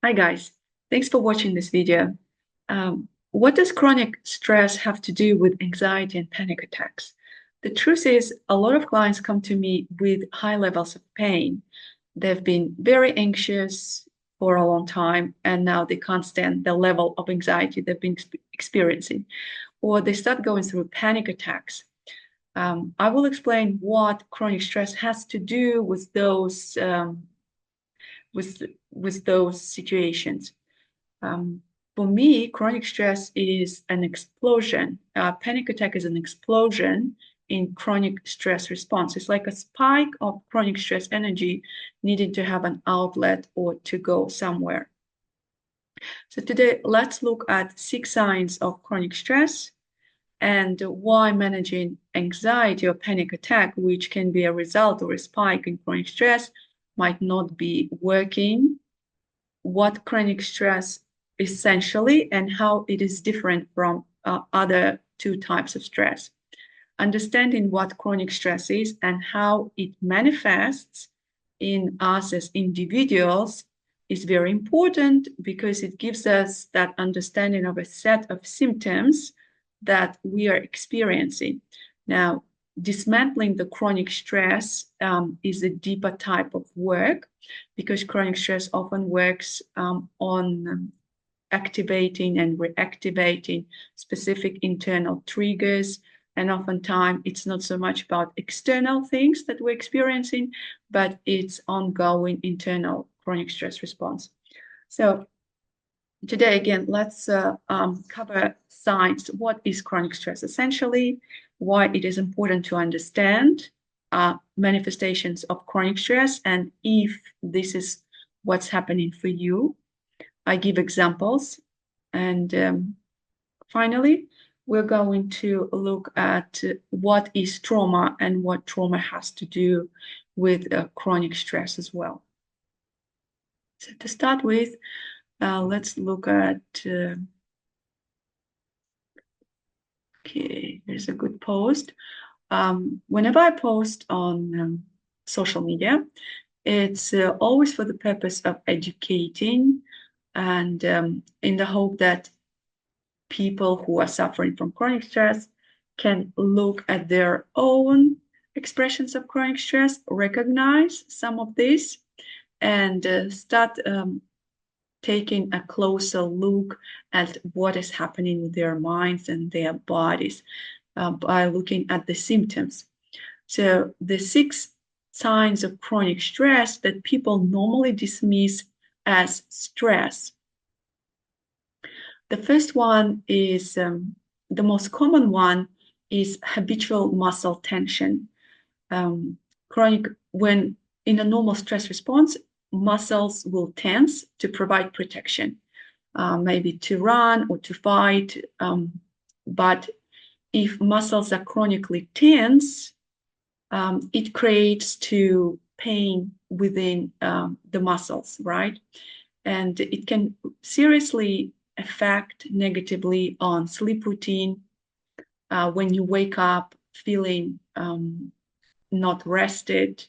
Hi guys, thanks for watching this video. What does chronic stress have to do with anxiety and panic attacks? The truth is, a lot of clients come to me with high levels of pain. They've been very anxious for a long time, and now they can't stand the level of anxiety they've been experiencing, or they start going through panic attacks. I will explain what chronic stress has to do with those situations. For me, chronic stress is an explosion. Panic attack is an explosion in chronic stress response. It's like a spike of chronic stress energy needing to have an outlet or to go somewhere. So today, let's look at 6 signs of chronic stress and why managing anxiety or panic attack, which can be a result or a spike in chronic stress, might not be working, what chronic stress essentially and how it is different from other 2 types of stress. Understanding what chronic stress is and how it manifests in us as individuals is very important because it gives us that understanding of a set of symptoms that we are experiencing. Now, dismantling the chronic stress is a deeper type of work because chronic stress often works on activating and reactivating specific internal triggers. And oftentimes it's not so much about external things that we're experiencing, but it's ongoing internal chronic stress response. So today, again, let's cover signs. What is chronic stress essentially? Why it is important to understand manifestations of chronic stress, and if this is what's happening for you. I give examples. And finally, we're going to look at what is trauma and what trauma has to do with chronic stress as well. So to start with, let's look at, okay, there's a good post. Whenever I post on social media, it's always for the purpose of educating and in the hope that people who are suffering from chronic stress can look at their own expressions of chronic stress, recognize some of this, and start taking a closer look at what is happening with their minds and their bodies by looking at the symptoms. So the 6 signs of chronic stress that people normally dismiss as stress. The first one is, the most common one is habitual muscle tension. When in a normal stress response, muscles will tense to provide protection, maybe to run or to fight. But if muscles are chronically tense, it creates pain within the muscles, right? And it can seriously affect negatively on sleep routine. When you wake up feeling not rested,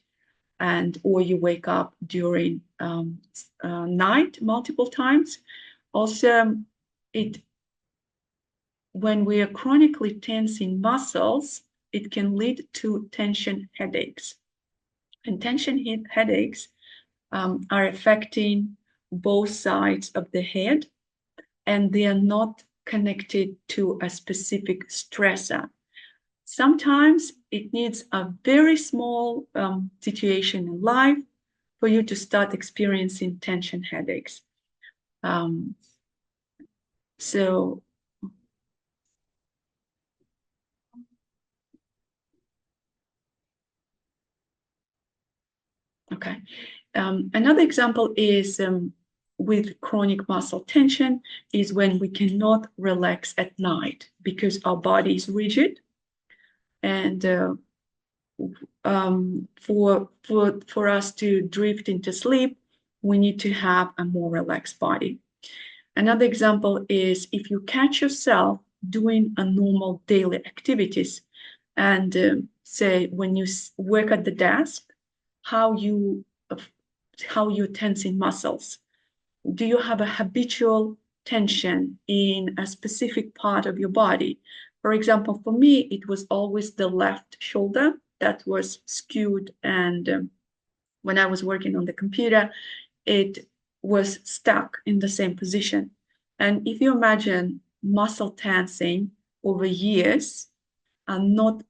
or you wake up during night multiple times. Also, when we are chronically tensing muscles, it can lead to tension headaches. And tension headaches are affecting both sides of the head, and they are not connected to a specific stressor. Sometimes it needs a very small situation in life for you to start experiencing tension headaches. So okay. Another example is with chronic muscle tension is when we cannot relax at night because our body is rigid, and for us to drift into sleep, we need to have a more relaxed body. Another example is if you catch yourself doing a normal daily activities, and say when you work at the desk, how you tensing muscles. Do you have a habitual tension in a specific part of your body? For example, for me, it was always the left shoulder that was skewed, and when I was working on the computer, it was stuck in the same position. And if you imagine muscle tensing over years and not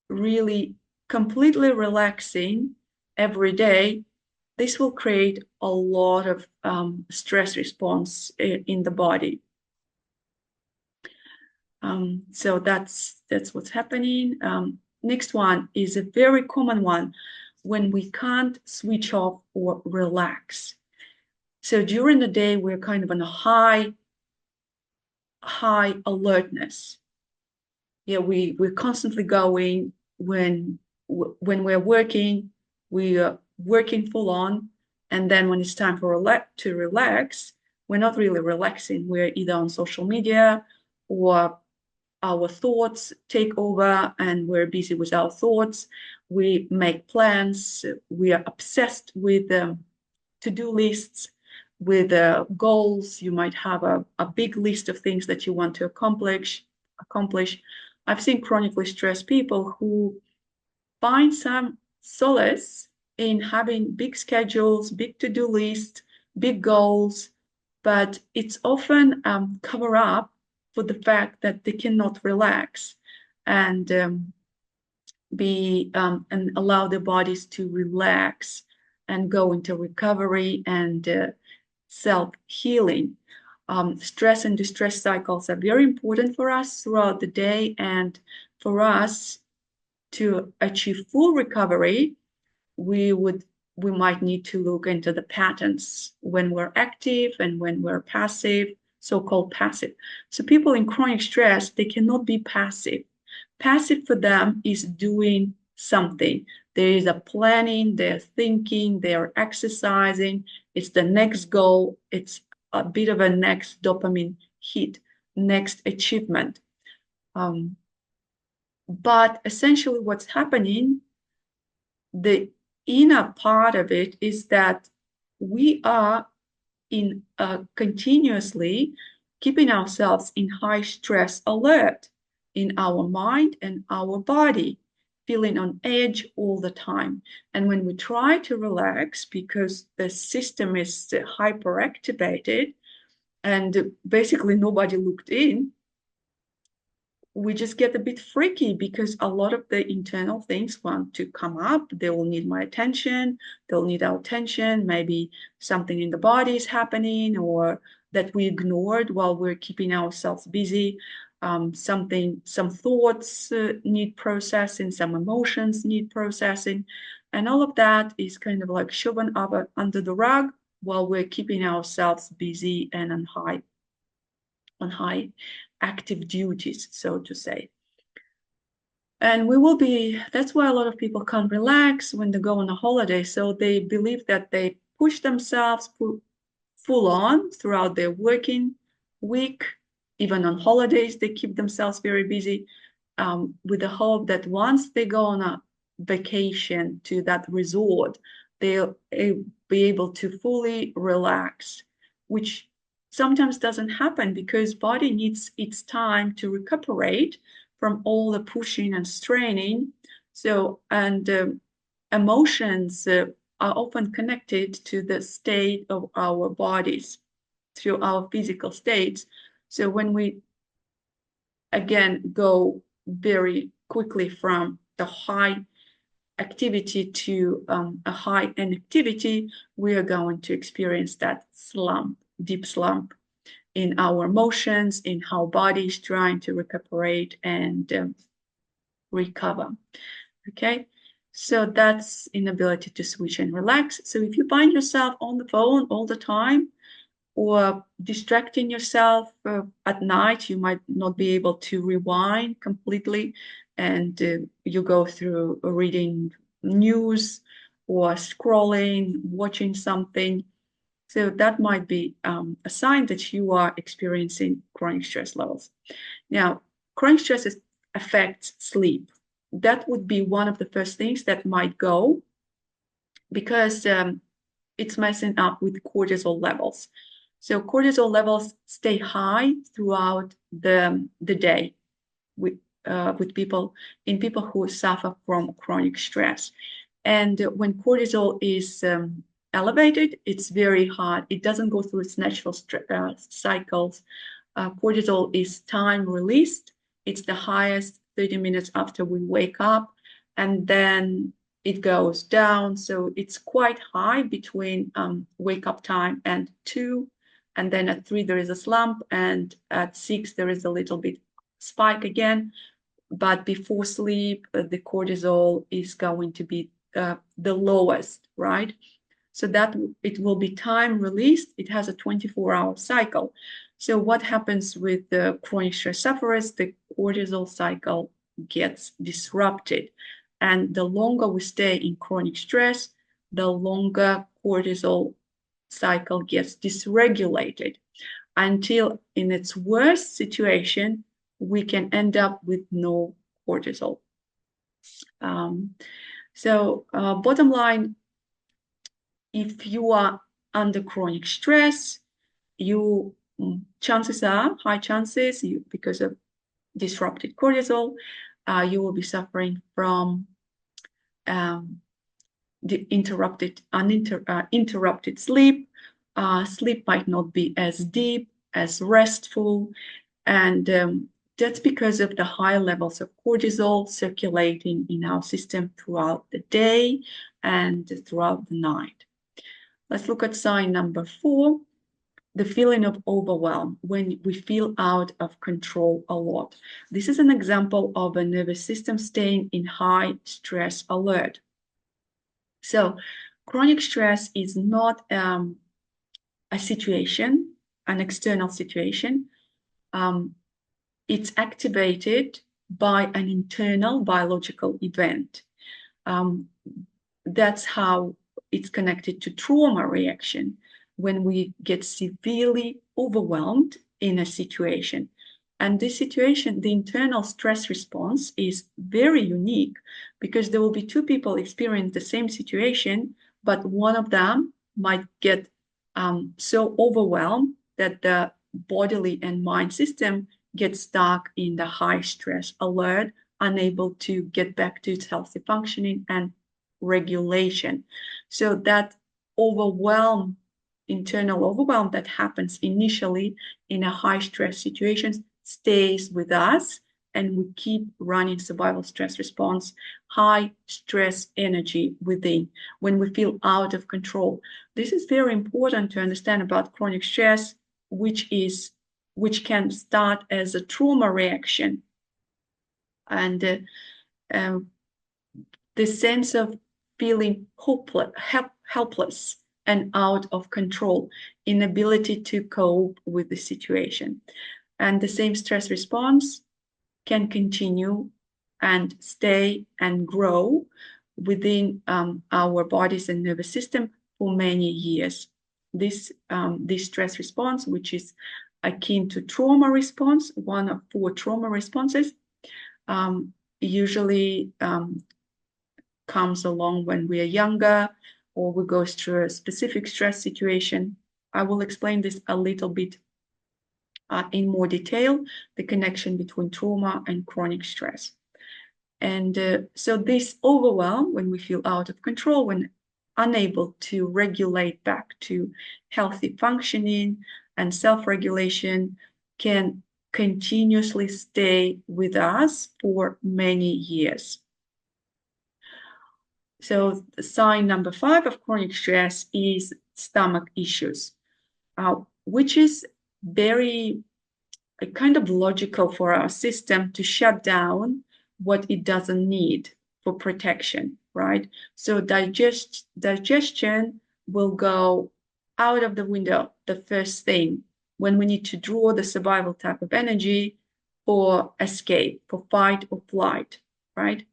really completely relaxing every day, this will create a lot of stress response in the body. So that's what's happening. Next one is a very common one, when we can't switch off or relax. So during the day, we're kind of on a high alertness. Yeah, we're constantly going. When we're working, we are working full on, and then when it's time for to relax, we're not really relaxing. We're either on social media, or our thoughts take over and we're busy with our thoughts. We make plans. We are obsessed with to-do lists, with goals. You might have a big list of things that you want to accomplish. I've seen chronically stressed people who find some solace in having big schedules, big to-do lists, big goals, but it's often cover up for the fact that they cannot relax and and allow their bodies to relax and go into recovery and self-healing. Stress and distress cycles are very important for us throughout the day, and for us to achieve full recovery, we might need to look into the patterns when we're active and when we're passive, so-called passive. So people in chronic stress, they cannot be passive. Passive for them is doing something. There is a planning, they're thinking, they're exercising. It's the next goal. It's a bit of a next dopamine hit, next achievement. But essentially what's happening, the inner part of it is that we are in continuously keeping ourselves in high stress alert in our mind and our body, feeling on edge all the time. And when we try to relax, because the system is hyperactivated and basically nobody looked in, we just get a bit freaky because a lot of the internal things want to come up. They will need my attention. They'll need our attention. Maybe something in the body is happening or that we ignored while we're keeping ourselves busy. Some thoughts need processing, some emotions need processing. And all of that is kind of like shoving up under the rug while we're keeping ourselves busy and on high active duties, so to say. And that's why a lot of people can't relax when they go on a holiday. So they believe that they push themselves full on throughout their working week. Even on holidays, they keep themselves very busy, with the hope that once they go on a vacation to that resort, they'll be able to fully relax, which sometimes doesn't happen because body needs its time to recuperate from all the pushing and straining. So, and emotions are often connected to the state of our bodies, to our physical states. So when we again go very quickly from the high activity to a high inactivity, we are going to experience that slump, deep slump in our emotions, in how body is trying to recuperate and recover. Okay, so that's inability to switch and relax. So if you find yourself on the phone all the time or distracting yourself at night, you might not be able to rewind completely, and you go through reading news or scrolling, watching something. So that might be a sign that you are experiencing chronic stress levels. Now, chronic stress affects sleep. That would be one of the first things that might go, because it's messing up with cortisol levels. So cortisol levels stay high throughout the day with people who suffer from chronic stress. And when cortisol is elevated, it's very hard. It doesn't go through its natural cycles. Cortisol is time released. It's the highest 30 minutes after we wake up, and then it goes down. So it's quite high between wake up time and 2. And then at 3, there is a slump. And at 6, there is a little bit spike again. But before sleep, the cortisol is going to be the lowest, right? So that it will be time released. It has a 24-hour cycle. So what happens with the chronic stress sufferers? The cortisol cycle gets disrupted. And the longer we stay in chronic stress, the longer cortisol cycle gets dysregulated until in its worst situation, we can end up with no cortisol. Bottom line, if you are under chronic stress, chances are, high chances, because of disrupted cortisol, you will be suffering from the interrupted sleep. Sleep might not be as deep, as restful, and that's because of the high levels of cortisol circulating in our system throughout the day and throughout the night. Let's look at sign number 4, the feeling of overwhelm, when we feel out of control a lot. This is an example of a nervous system staying in high stress alert. So chronic stress is not a situation, an external situation. It's activated by an internal biological event. That's how it's connected to trauma reaction, when we get severely overwhelmed in a situation. And this situation, the internal stress response, is very unique, because there will be 2 people experience the same situation, but one of them might get so overwhelmed that the bodily and mind system gets stuck in the high stress alert, unable to get back to its healthy functioning and regulation. So that internal overwhelm that happens initially in a high stress situation stays with us, and we keep running survival stress response, high stress energy within, when we feel out of control. This is very important to understand about chronic stress, which can start as a trauma reaction. And the sense of feeling helpless and out of control, inability to cope with the situation. And the same stress response can continue and stay and grow within our bodies and nervous system for many years. This stress response, which is akin to trauma response, one of 4 trauma responses, usually comes along when we are younger, or we go through a specific stress situation. I will explain this a little bit in more detail, the connection between trauma and chronic stress. And so this overwhelm, when we feel out of control, when unable to regulate back to healthy functioning and self-regulation, can continuously stay with us for many years. So sign number 5 of chronic stress is stomach issues, which is very kind of logical for our system to shut down what it doesn't need for protection, right? So digestion will go out of the window the first thing when we need to draw the survival type of energy for escape, for fight or flight, right?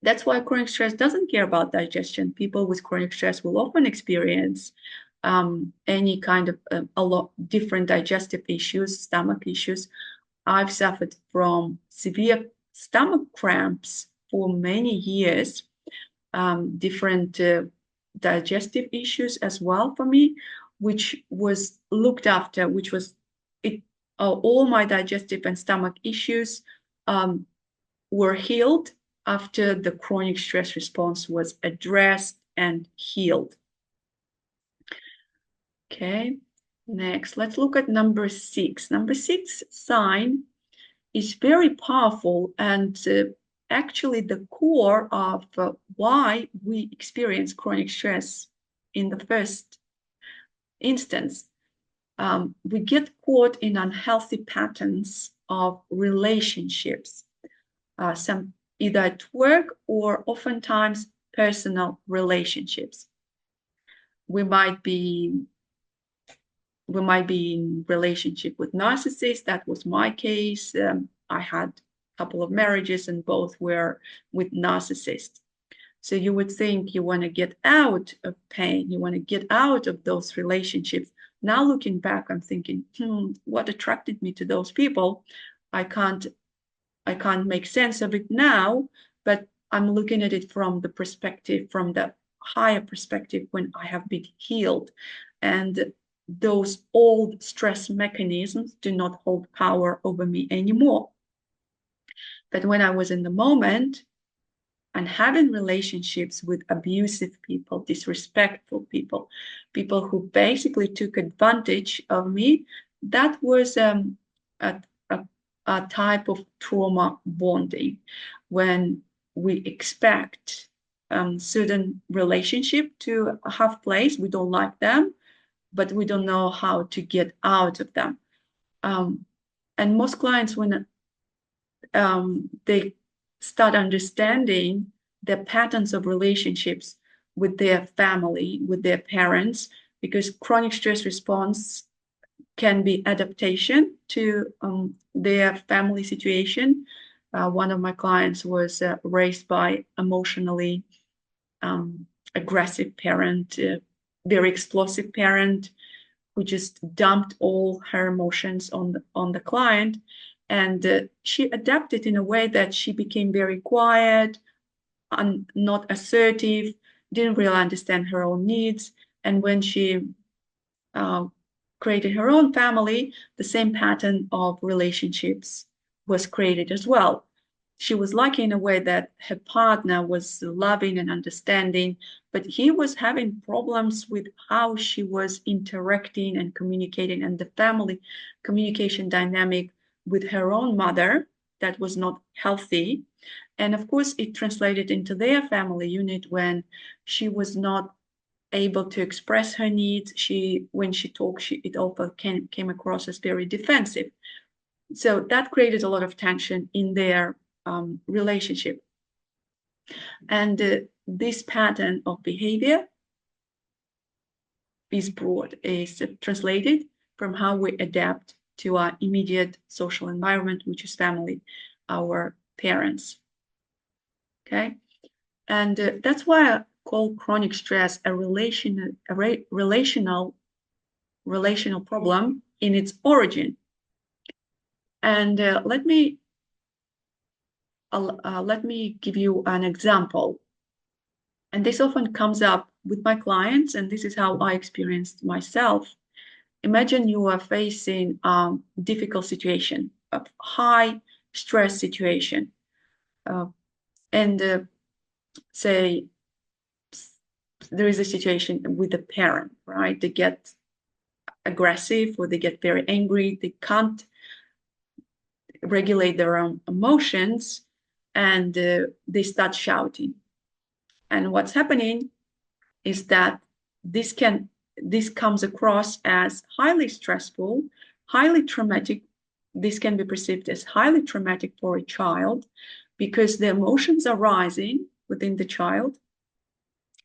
That's why chronic stress doesn't care about digestion. People with chronic stress will often experience any kind of a lot different digestive issues, stomach issues. I've suffered from severe stomach cramps for many years, different digestive issues as well for me. which was looked after, which was it. All my digestive and stomach issues were healed after the chronic stress response was addressed and healed. Okay, next, let's look at number 6. Number 6 sign is very powerful and actually the core of why we experience chronic stress in the first instance. We get caught in unhealthy patterns of relationships, some either at work or oftentimes personal relationships. We might be in relationship with narcissists. That was my case. I had a couple of marriages and both were with narcissists. So you would think you want to get out of pain, you want to get out of those relationships. Now looking back, I'm thinking, what attracted me to those people? I can't make sense of it now, but I'm looking at it from the higher perspective when I have been healed. And those old stress mechanisms do not hold power over me anymore. But when I was in the moment and having relationships with abusive people, disrespectful people, people who basically took advantage of me, that was a type of trauma bonding when we expect certain relationship to have place. We don't like them, but we don't know how to get out of them. And most clients, when they start understanding the patterns of relationships with their family, with their parents, because chronic stress response can be adaptation to their family situation. One of my clients was raised by emotionally aggressive parent, very explosive parent, who just dumped all her emotions on the client. And she adapted in a way that she became very quiet and not assertive, didn't really understand her own needs. And when she created her own family, the same pattern of relationships was created as well. She was lucky in a way that her partner was loving and understanding, but he was having problems with how she was interacting and communicating, and the family communication dynamic with her own mother that was not healthy. And of course, it translated into their family unit when she was not able to express her needs. When she talked, it often came across as very defensive. So that created a lot of tension in their relationship. And this pattern of behavior is translated from how we adapt to our immediate social environment, which is family, our parents. Okay, and that's why I call chronic stress a relational problem in its origin. And let me give you an example. And this often comes up with my clients, and this is how I experienced myself. Imagine you are facing a difficult situation, a high stress situation, and say there is a situation with a parent, right? They get aggressive or they get very angry. They can't regulate their own emotions, and they start shouting. And what's happening is that this comes across as highly stressful, highly traumatic. This can be perceived as highly traumatic for a child because the emotions are rising within the child,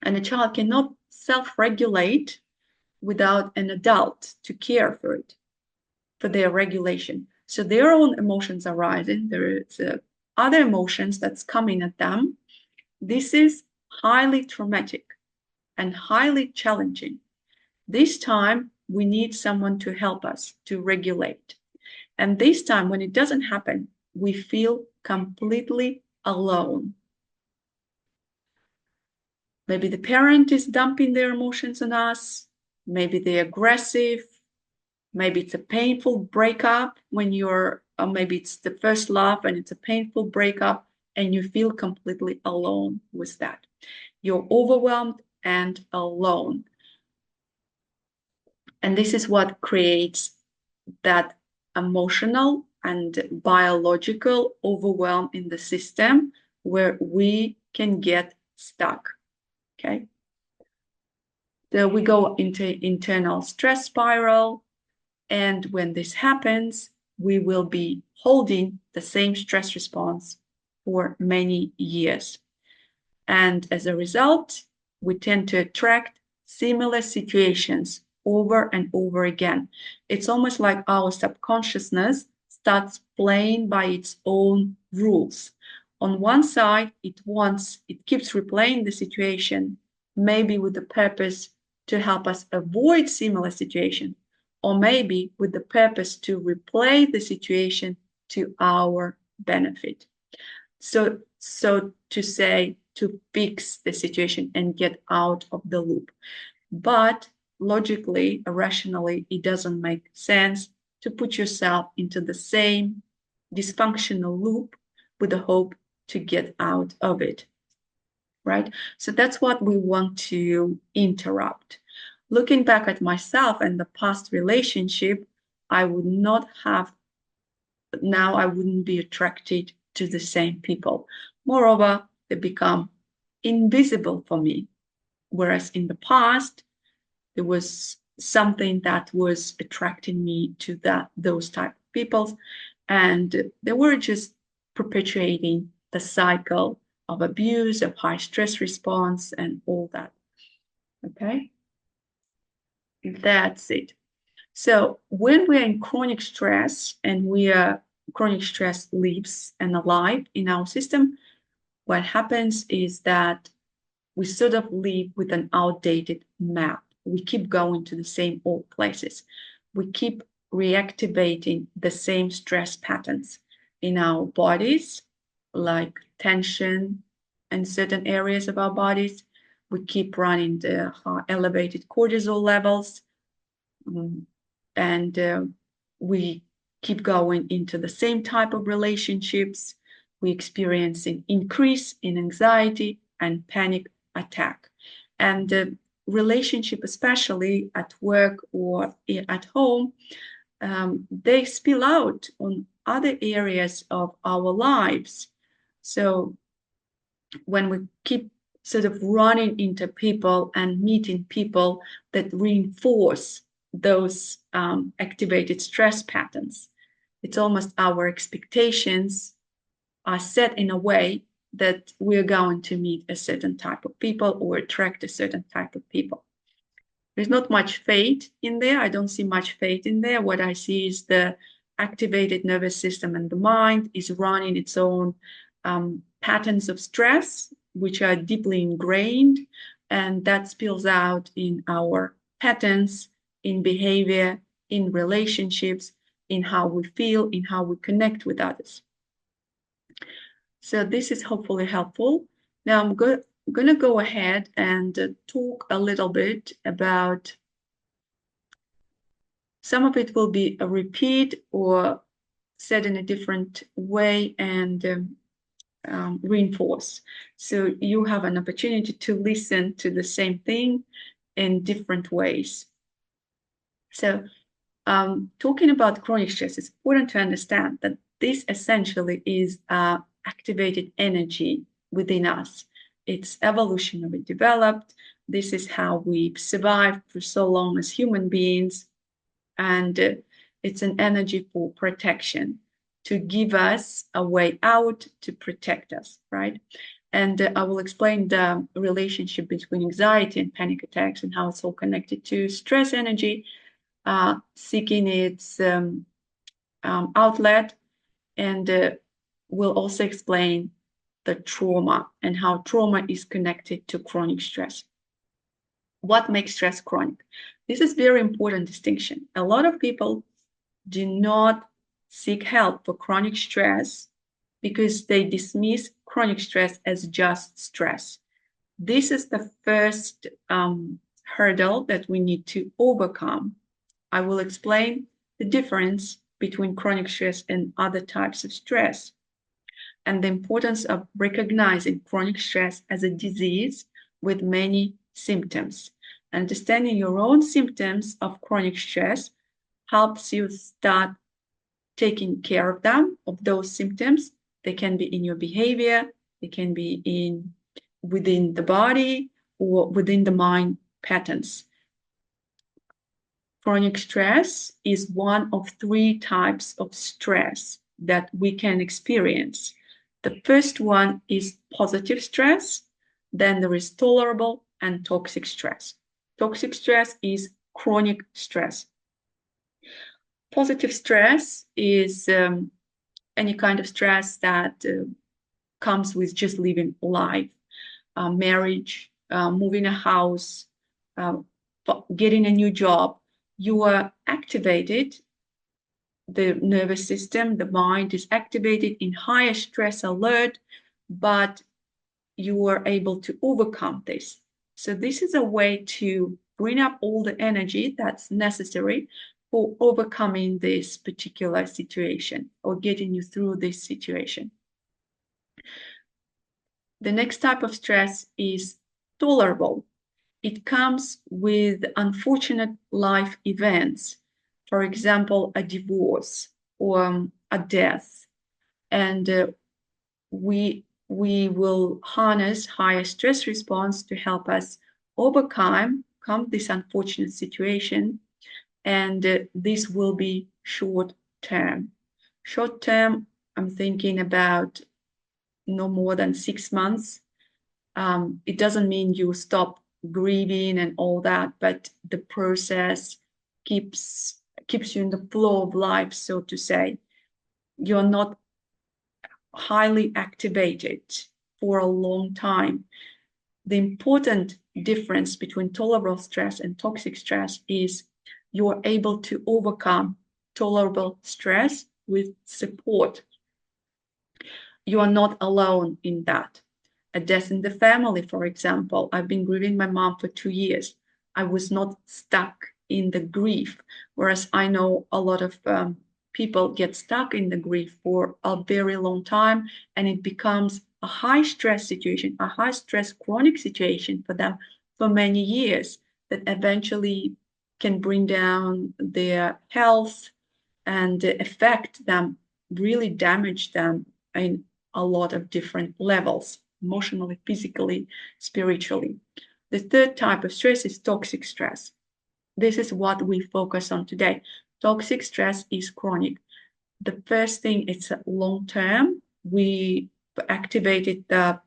and the child cannot self-regulate without an adult to care for it, for their regulation. So their own emotions are rising. There is other emotions that's coming at them. This is highly traumatic and highly challenging. This time, we need someone to help us to regulate. And this time, when it doesn't happen, we feel completely alone. Maybe the parent is dumping their emotions on us. maybe they're aggressive, maybe it's a painful breakup when you're, maybe it's the first love and it's a painful breakup and you feel completely alone with that. You're overwhelmed and alone. And this is what creates that emotional and biological overwhelm in the system where we can get stuck. Okay. So we go into internal stress spiral. And when this happens, we will be holding the same stress response for many years. And as a result, we tend to attract similar situations over and over again. It's almost like our subconsciousness starts playing by its own rules. On one side, it keeps replaying the situation, maybe with the purpose to help us avoid similar situation, or maybe with the purpose to replay the situation to our benefit. So to say, to fix the situation and get out of the loop. But logically, rationally, it doesn't make sense to put yourself into the same dysfunctional loop with the hope to get out of it, right? So that's what we want to interrupt. Looking back at myself and the past relationship, I wouldn't be attracted to the same people. Moreover, they become invisible for me. Whereas in the past, there was something that was attracting me to those type of people. And they were just perpetuating the cycle of abuse, of high stress response, and all that. Okay? That's it. So when we're in chronic stress and chronic stress lives and alive in our system, what happens is that we sort of live with an outdated map. We keep going to the same old places. We keep reactivating the same stress patterns in our bodies, like tension in certain areas of our bodies. We keep running the elevated cortisol levels, and we keep going into the same type of relationships. We experience an increase in anxiety and panic attack. And the relationship, especially at work or at home, they spill out on other areas of our lives. So when we keep sort of running into people and meeting people that reinforce those activated stress patterns, it's almost our expectations are set in a way that we're going to meet a certain type of people or attract a certain type of people. There's not much fate in there. I don't see much fate in there. What I see is the activated nervous system and the mind is running its own patterns of stress, which are deeply ingrained, and that spills out in our patterns, in behavior, in relationships, in how we feel, in how we connect with others. So this is hopefully helpful. Now I'm going to go ahead and talk a little bit about, some of it will be a repeat or said in a different way and reinforce. So you have an opportunity to listen to the same thing in different ways. So talking about chronic stress, it's important to understand that this essentially is activated energy within us. It's evolutionarily developed. This is how we've survived for so long as human beings. And it's an energy for protection, to give us a way out, to protect us, right? And I will explain the relationship between anxiety and panic attacks and how it's all connected to stress energy, seeking its outlet, and we'll also explain the trauma and how trauma is connected to chronic stress. What makes stress chronic? This is very important distinction. A lot of people do not seek help for chronic stress because they dismiss chronic stress as just stress. This is the first hurdle that we need to overcome. I will explain the difference between chronic stress and other types of stress, and the importance of recognizing chronic stress as a disease with many symptoms. Understanding your own symptoms of chronic stress helps you start taking care of them, of those symptoms. They can be in your behavior, they can be within the body or within the mind patterns. Chronic stress is one of 3 types of stress that we can experience. The first one is positive stress, then there is tolerable and toxic stress. Toxic stress is chronic stress. Positive stress is any kind of stress that comes with just living life, marriage, moving a house, getting a new job. You are activated, the nervous system, the mind is activated in higher stress alert, but you are able to overcome this. So this is a way to bring up all the energy that's necessary for overcoming this particular situation or getting you through this situation. The next type of stress is tolerable. It comes with unfortunate life events, for example, a divorce or a death, and we will harness higher stress response to help us overcome this unfortunate situation, and this will be short term. Short term, I'm thinking about no more than 6 months. It doesn't mean you stop grieving and all that, but the process keeps you in the flow of life, so to say. You're not highly activated for a long time. The important difference between tolerable stress and toxic stress is you're able to overcome tolerable stress with support. You are not alone in that. A death in the family, for example. I've been grieving my mom for 2 years. I was not stuck in the grief, whereas I know a lot of people get stuck in the grief for a very long time, and it becomes a high stress situation, a high stress chronic situation for them for many years that eventually can bring down their health and affect them, really damage them in a lot of different levels, emotionally, physically, spiritually. The third type of stress is toxic stress. This is what we focus on today. Toxic stress is chronic. The first thing, it's long-term. We activated the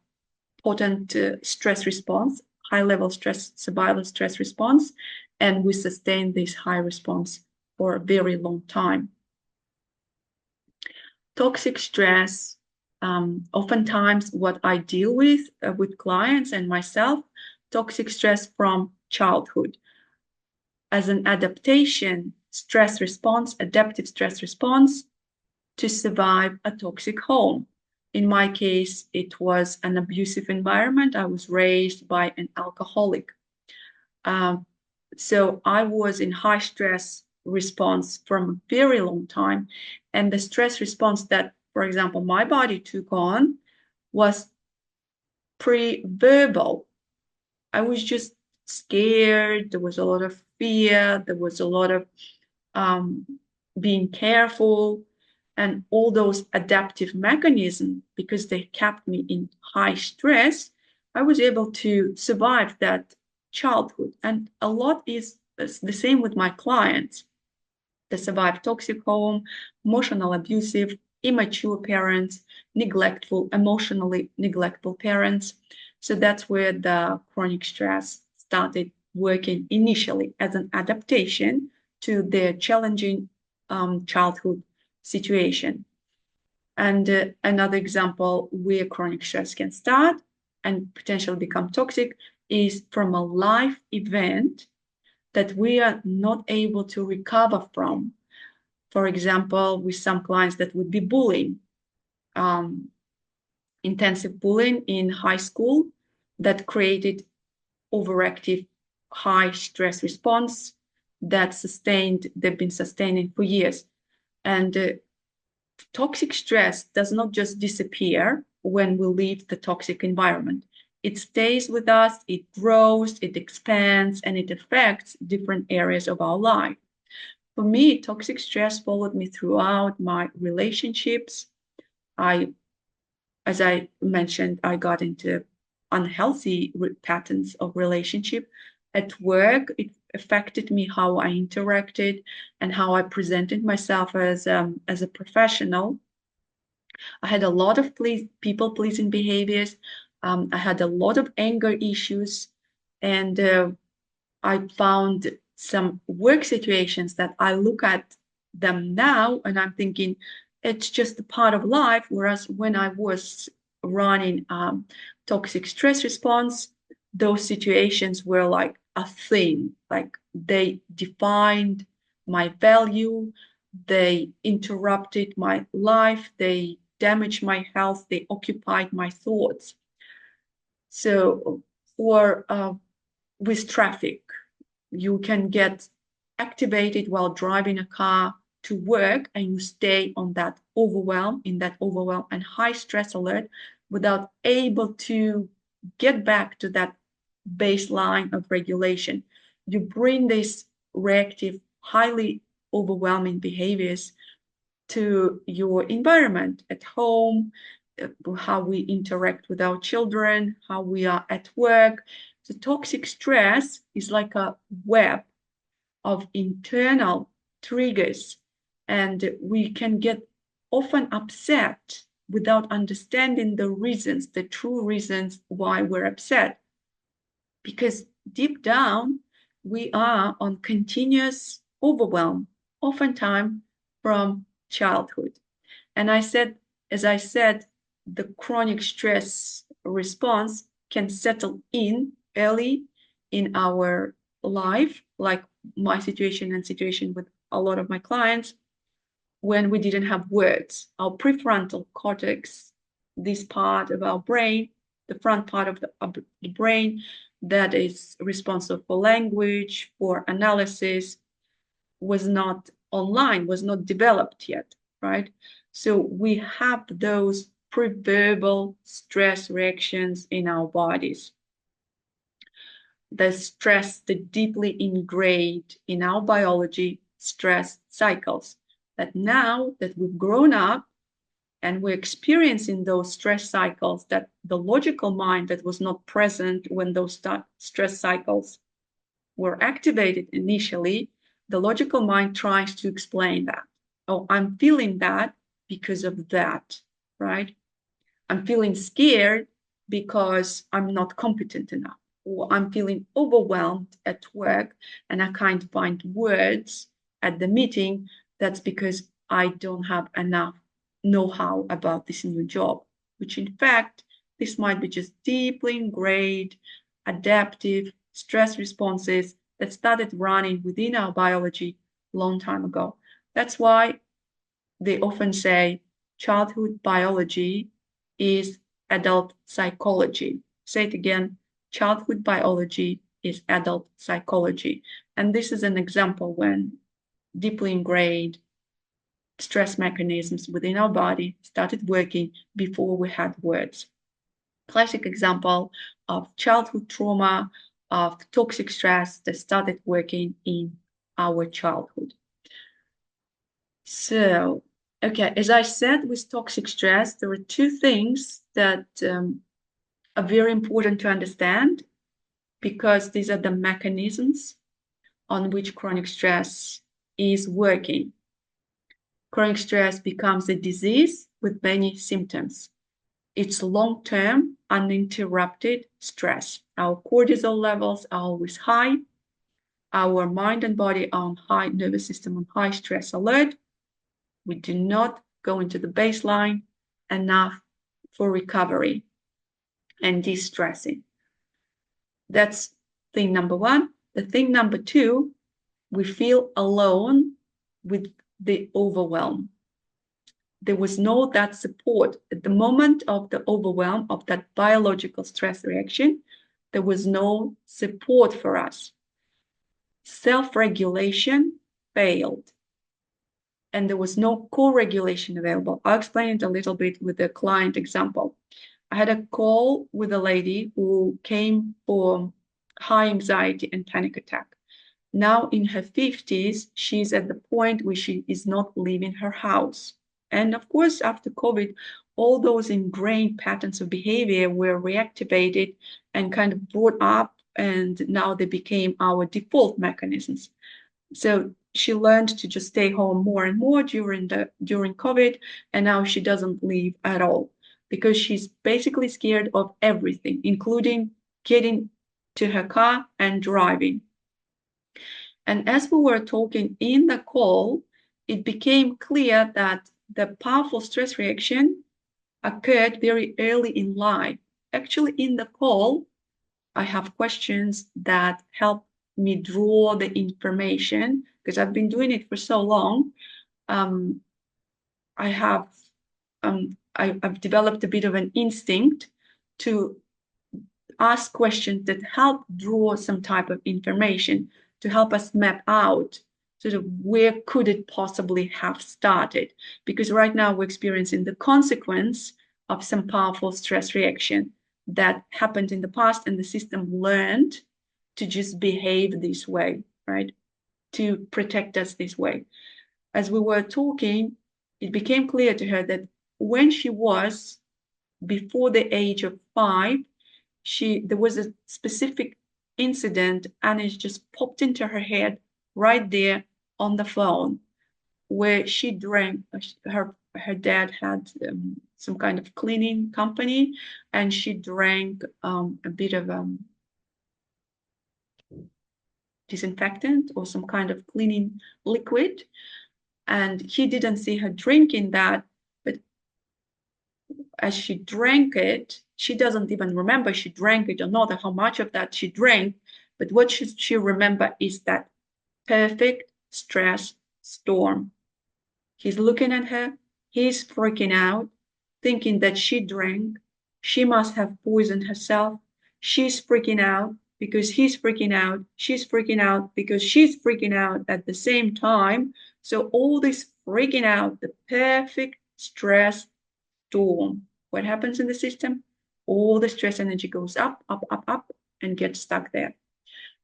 potent stress response, high-level stress, survival stress response, and we sustain this high response for a very long time. Toxic stress, oftentimes what I deal with clients and myself, toxic stress from childhood. As an adaptation stress response, adaptive stress response to survive a toxic home. In my case, it was an abusive environment. I was raised by an alcoholic. So I was in high stress response from a very long time. And the stress response that, for example, my body took on was pre-verbal. I was just scared. There was a lot of fear. There was a lot of being careful, and all those adaptive mechanisms, because they kept me in high stress, I was able to survive that childhood. And a lot is the same with my clients. They survive toxic home, emotional abusive, immature parents, neglectful, emotionally neglectful parents. So that's where the chronic stress started working initially as an adaptation to their challenging childhood situation. And another example where chronic stress can start and potentially become toxic is from a life event that we are not able to recover from. For example, with some clients that would be bullying, intensive bullying in high school that created overactive high stress response they've been sustaining for years. And toxic stress does not just disappear when we leave the toxic environment. It stays with us, it grows, it expands, and it affects different areas of our life. For me, toxic stress followed me throughout my relationships. As I mentioned, I got into unhealthy patterns of relationship. At work, it affected me how I interacted and how I presented myself as a professional. I had a lot of people pleasing behaviors. I had a lot of anger issues, and I found some work situations that I look at them now and I'm thinking it's just a part of life. Whereas when I was running toxic stress response, those situations were like a thing, like they defined my value, they interrupted my life, they damaged my health, they occupied my thoughts. So, for with traffic, you can get activated while driving a car to work and you stay on that overwhelm, and high stress alert without able to get back to that baseline of regulation. You bring these reactive, highly overwhelming behaviors to your environment at home, how we interact with our children, how we are at work. The toxic stress is like a web of internal triggers, and we can get often upset without understanding the reasons, the true reasons why we're upset. Because deep down, we are on continuous overwhelm, oftentimes from childhood. And as I said, the chronic stress response can settle in early in our life, like my situation and situation with a lot of my clients, when we didn't have words. Our prefrontal cortex, this part of our brain, the front part of the brain that is responsible for language, for analysis, was not online, was not developed yet, right? So we have those pre-verbal stress reactions in our bodies. The stress, the deeply ingrained in our biology stress cycles, that now that we've grown up and we're experiencing those stress cycles, that the logical mind that was not present when those stress cycles were activated initially, the logical mind tries to explain that. Oh, I'm feeling that because of that, right? I'm feeling scared because I'm not competent enough, or I'm feeling overwhelmed at work and I can't find words at the meeting. That's because I don't have enough know-how about this new job, which in fact, this might be just deeply ingrained adaptive stress responses that started running within our biology a long time ago. That's why they often say childhood biology is adult psychology. Say it again, childhood biology is adult psychology. And this is an example when deeply ingrained stress mechanisms within our body started working before we had words. Classic example of childhood trauma, of toxic stress that started working in our childhood. So, okay, as I said, with toxic stress, there are two things that are very important to understand, because these are the mechanisms on which chronic stress is working. Chronic stress becomes a disease with many symptoms. It's long-term, uninterrupted stress. Our cortisol levels are always high. Our mind and body are on high, nervous system on high stress alert. We do not go into the baseline enough for recovery and de-stressing. That's thing number one. The thing number two, we feel alone with the overwhelm. There was no that support at the moment of the overwhelm, of that biological stress reaction. There was no support for us. self-regulation failed, and there was no co-regulation available. I'll explain it a little bit with the client example. I had a call with a lady who came for high anxiety and panic attack. Now in her 50s, she's at the point where she is not leaving her house. And of course, after COVID, all those ingrained patterns of behavior were reactivated and kind of brought up, and now they became our default mechanisms. So she learned to just stay home more and more during COVID, and now she doesn't leave at all because she's basically scared of everything, including getting to her car and driving. And as we were talking in the call, it became clear that the powerful stress reaction occurred very early in life. Actually, in the call, I have questions that help me draw the information because I've been doing it for so long. I've developed a bit of an instinct to ask questions that help draw some type of information to help us map out sort of where could it possibly have started. Because right now we're experiencing the consequence of some powerful stress reaction that happened in the past, and the system learned to just behave this way, right? To protect us this way. As we were talking, it became clear to her that when she was before the age of 5, there was a specific incident, and it just popped into her head right there on the phone, where she drank. Her dad had some kind of cleaning company, and she drank a bit of disinfectant or some kind of cleaning liquid, and he didn't see her drinking that. But as she drank it, she doesn't even remember she drank it or not, or how much of that she drank. But what she remember is that perfect stress storm. He's looking at her, he's freaking out, thinking that she drank, she must have poisoned herself. She's freaking out because he's freaking out, she's freaking out because she's freaking out at the same time. So all this freaking out, the perfect stress storm. What happens in the system? All the stress energy goes up, up, up, up, and gets stuck there.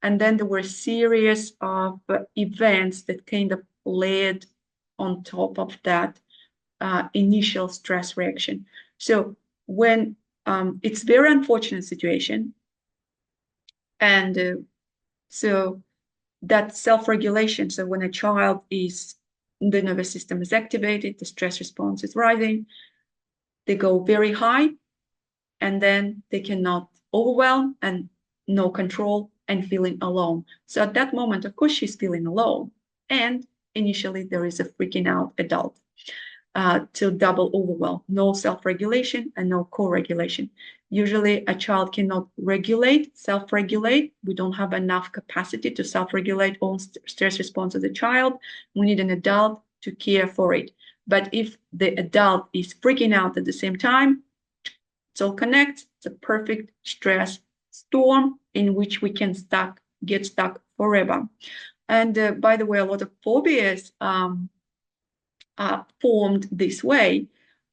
And then there were a series of events that kind of layered on top of that initial stress reaction. So when it's a very unfortunate situation, and so that self-regulation, so when a child is, the nervous system is activated, the stress response is rising, they go very high, and then they cannot overwhelm and no control and feeling alone. So at that moment, of course, she's feeling alone. And initially, there is a freaking out adult to double overwhelm, no self-regulation and no co-regulation. Usually, a child cannot self-regulate. We don't have enough capacity to self-regulate own stress response as a child. We need an adult to care for it. But if the adult is freaking out at the same time, it all connects. It's a perfect stress storm in which we can get stuck forever. And by the way, a lot of phobias formed this way.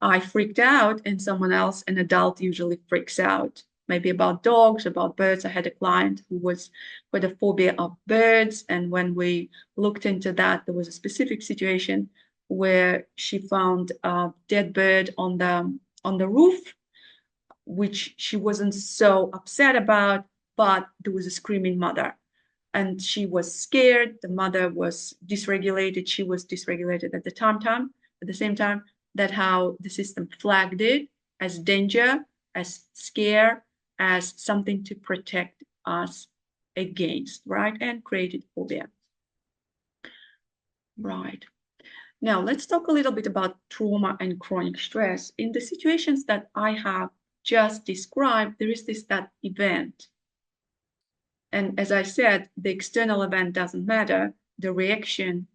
I freaked out, and someone else, an adult, usually freaks out. Maybe about dogs, about birds. I had a client who had a phobia of birds, and when we looked into that, there was a specific situation where she found a dead bird on the roof, which she wasn't so upset about, but there was a screaming mother, and she was scared. The mother was dysregulated. She was dysregulated at the same time. That's how the system flagged it as danger, as scare, as something to protect us against, right? And created phobia. Right. Now, let's talk a little bit about trauma and chronic stress. In the situations that I have just described, there is that event. And as I said, the external event doesn't matter. The reaction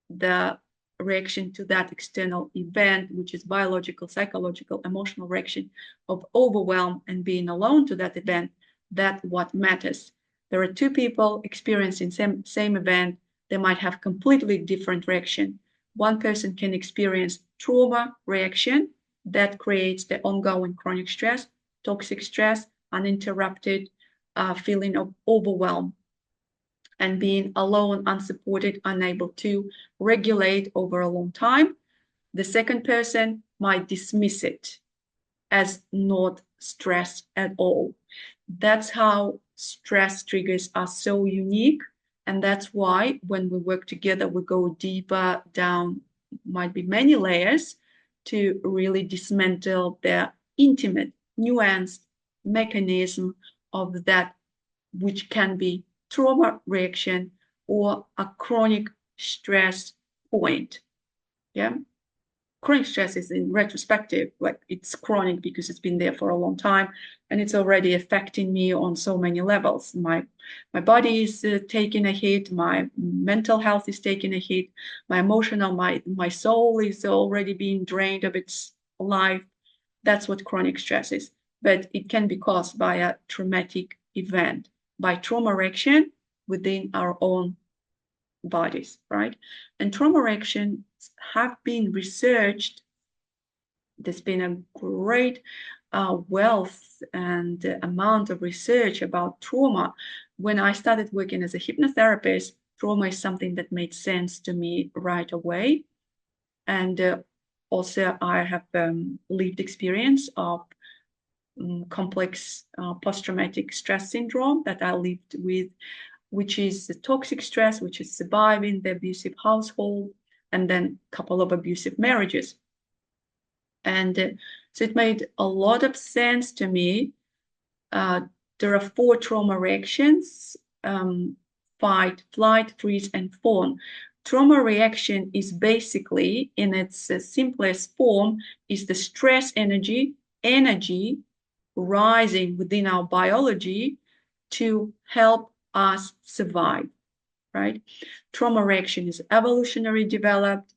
to that external event, which is biological, psychological, emotional reaction of overwhelm and being alone to that event, that's what matters. There are two people experiencing same event. They might have completely different reaction. One person can experience trauma reaction that creates the ongoing chronic stress, toxic stress, uninterrupted feeling of overwhelm and being alone, unsupported, unable to regulate over a long time. The second person might dismiss it as not stress at all. That's how stress triggers are so unique. And that's why when we work together, we go deeper down, might be many layers, to really dismantle the intimate, nuanced mechanism of that, which can be trauma reaction or a chronic stress point. Yeah. Chronic stress is in retrospective, like it's chronic because it's been there for a long time and it's already affecting me on so many levels. My body is taking a hit, my mental health is taking a hit, my emotional, my soul is already being drained of its life. That's what chronic stress is. But it can be caused by a traumatic event, by trauma reaction within our own bodies, right? And trauma reactions have been researched. There's been a great wealth and amount of research about trauma. When I started working as a hypnotherapist, trauma is something that made sense to me right away. And also, I have lived experience of complex post-traumatic stress syndrome that I lived with, which is the toxic stress, which is surviving the abusive household, and then a couple of abusive marriages. And so it made a lot of sense to me. There are 4 trauma reactions: fight, flight, freeze, and fawn. Trauma reaction is basically, in its simplest form, is the stress energy rising within our biology to help us survive, right? Trauma reaction is evolutionary developed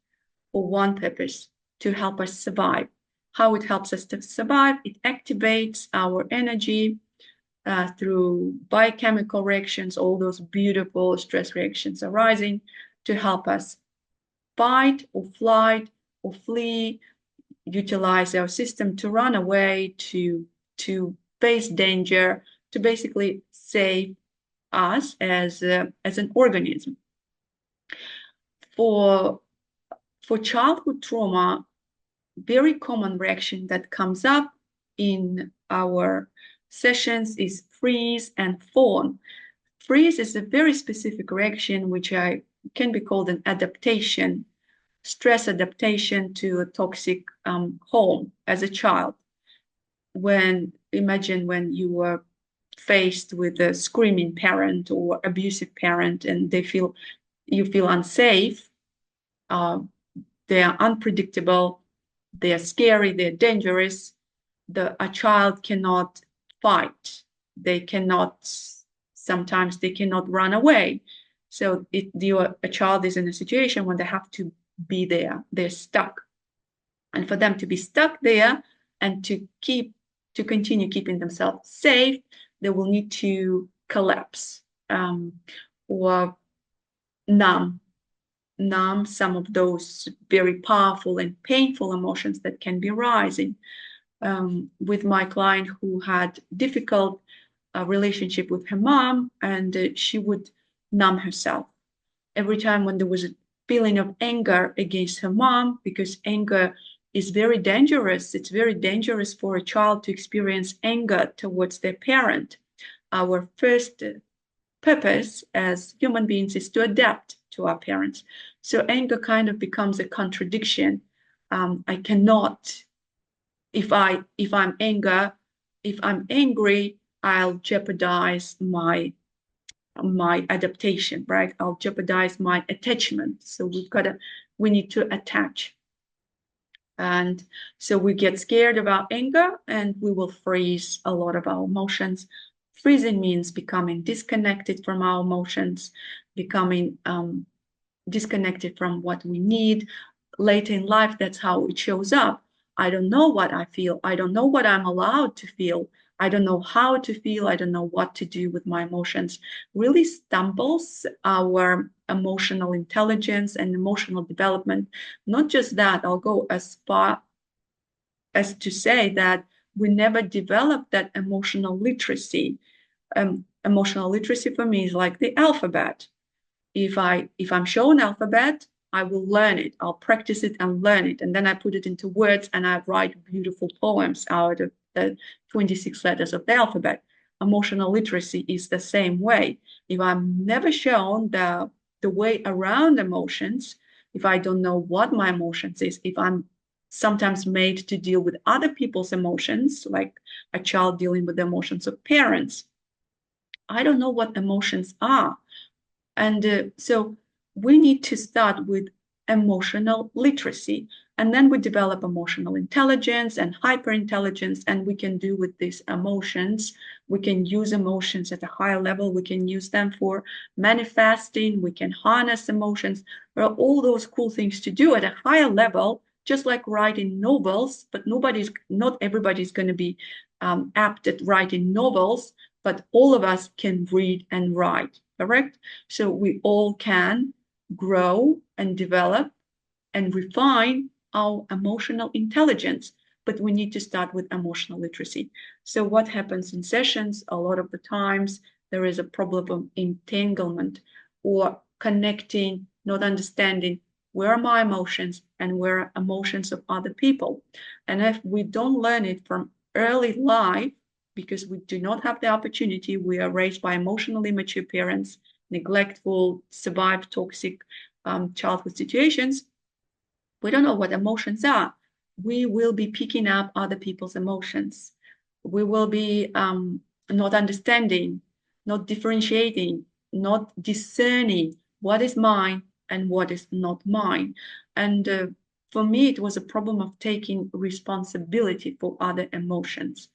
for one purpose, to help us survive. How it helps us to survive? It activates our energy through biochemical reactions, all those beautiful stress reactions arising to help us fight or flight or flee, utilize our system to run away, to face danger, to basically save us as an organism. For childhood trauma, very common reaction that comes up in our sessions is freeze and fawn. Freeze is a very specific reaction which can be called an adaptation, stress adaptation to a toxic home as a child. Imagine when you were faced with a screaming parent or abusive parent and you feel unsafe, they are unpredictable, they are scary, they're dangerous. A child cannot fight. Sometimes they cannot run away. So a child is in a situation when they have to be there. They're stuck. And for them to be stuck there and to continue keeping themselves safe, they will need to collapse or numb some of those very powerful and painful emotions that can be rising. With my client who had difficult relationship with her mom, and she would numb herself every time when there was a feeling of anger against her mom, because anger is very dangerous. It's very dangerous for a child to experience anger towards their parent. Our first purpose as human beings is to adapt to our parents. So anger kind of becomes a contradiction. I cannot, if I'm angry, I'll jeopardize my adaptation, right? I'll jeopardize my attachment. So we need to attach. And so we get scared about anger and we will freeze a lot of our emotions. Freezing means becoming disconnected from our emotions, becoming disconnected from what we need. Later in life, that's how it shows up. I don't know what I feel. I don't know what I'm allowed to feel. I don't know how to feel, I don't know what to do with my emotions, really stumbles our emotional intelligence and emotional development. Not just that, I'll go as far as to say that we never develop that emotional literacy. Emotional literacy for me is like the alphabet. If I'm shown alphabet, I will learn it. I'll practice it and learn it, and then I put it into words and I write beautiful poems out of the 26 letters of the alphabet. Emotional literacy is the same way. If I'm never shown the way around emotions, if I don't know what my emotions is, if I'm sometimes made to deal with other people's emotions, like a child dealing with the emotions of parents, I don't know what emotions are. And so we need to start with emotional literacy. And then we develop emotional intelligence and hyperintelligence. And we can do with these emotions, we can use emotions at a higher level. We can use them for manifesting. We can harness emotions. There are all those cool things to do at a higher level, just like writing novels. But not everybody's going to be apt at writing novels, but all of us can read and write, correct? So we all can grow and develop and refine our emotional intelligence, but we need to start with emotional literacy. So what happens in sessions? A lot of the times there is a problem of entanglement or connecting, not understanding where are my emotions and where are emotions of other people. And if we don't learn it from early life, because we do not have the opportunity, we are raised by emotionally immature parents, neglectful, survived toxic childhood situations, we don't know what emotions are. We will be picking up other people's emotions. We will be not understanding, not differentiating, not discerning what is mine and what is not mine. And for me, it was a problem of taking responsibility for other emotions.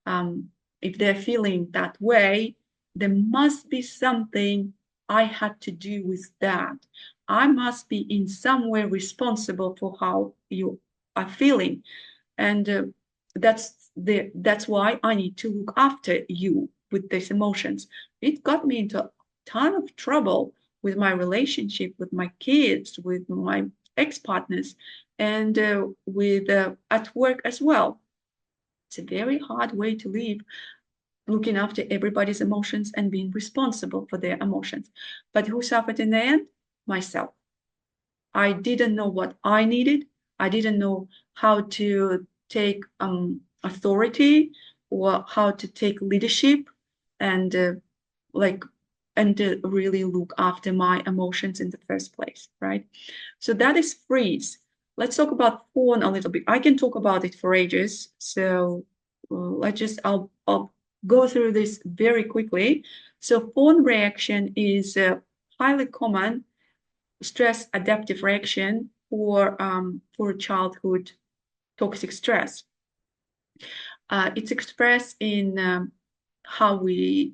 Um, if they're feeling that way, there must be something I had to do with that. I must be in some way responsible for how you are feeling, and that's why I need to look after you with these emotions. It got me into a ton of trouble with my relationship with my kids, with my ex-partners, and with at work as well. It's a very hard way to live, looking after everybody's emotions and being responsible for their emotions. But who suffered in the end? Myself. I didn't know what I needed. I didn't know how to take authority or how to take leadership and like and to really look after my emotions in the first place, right? So that is freeze. Let's talk about fawn a little bit. I can talk about it for ages. So I'll go through this very quickly. So fawn reaction is a highly common stress adaptive reaction for childhood toxic stress. It's expressed in how we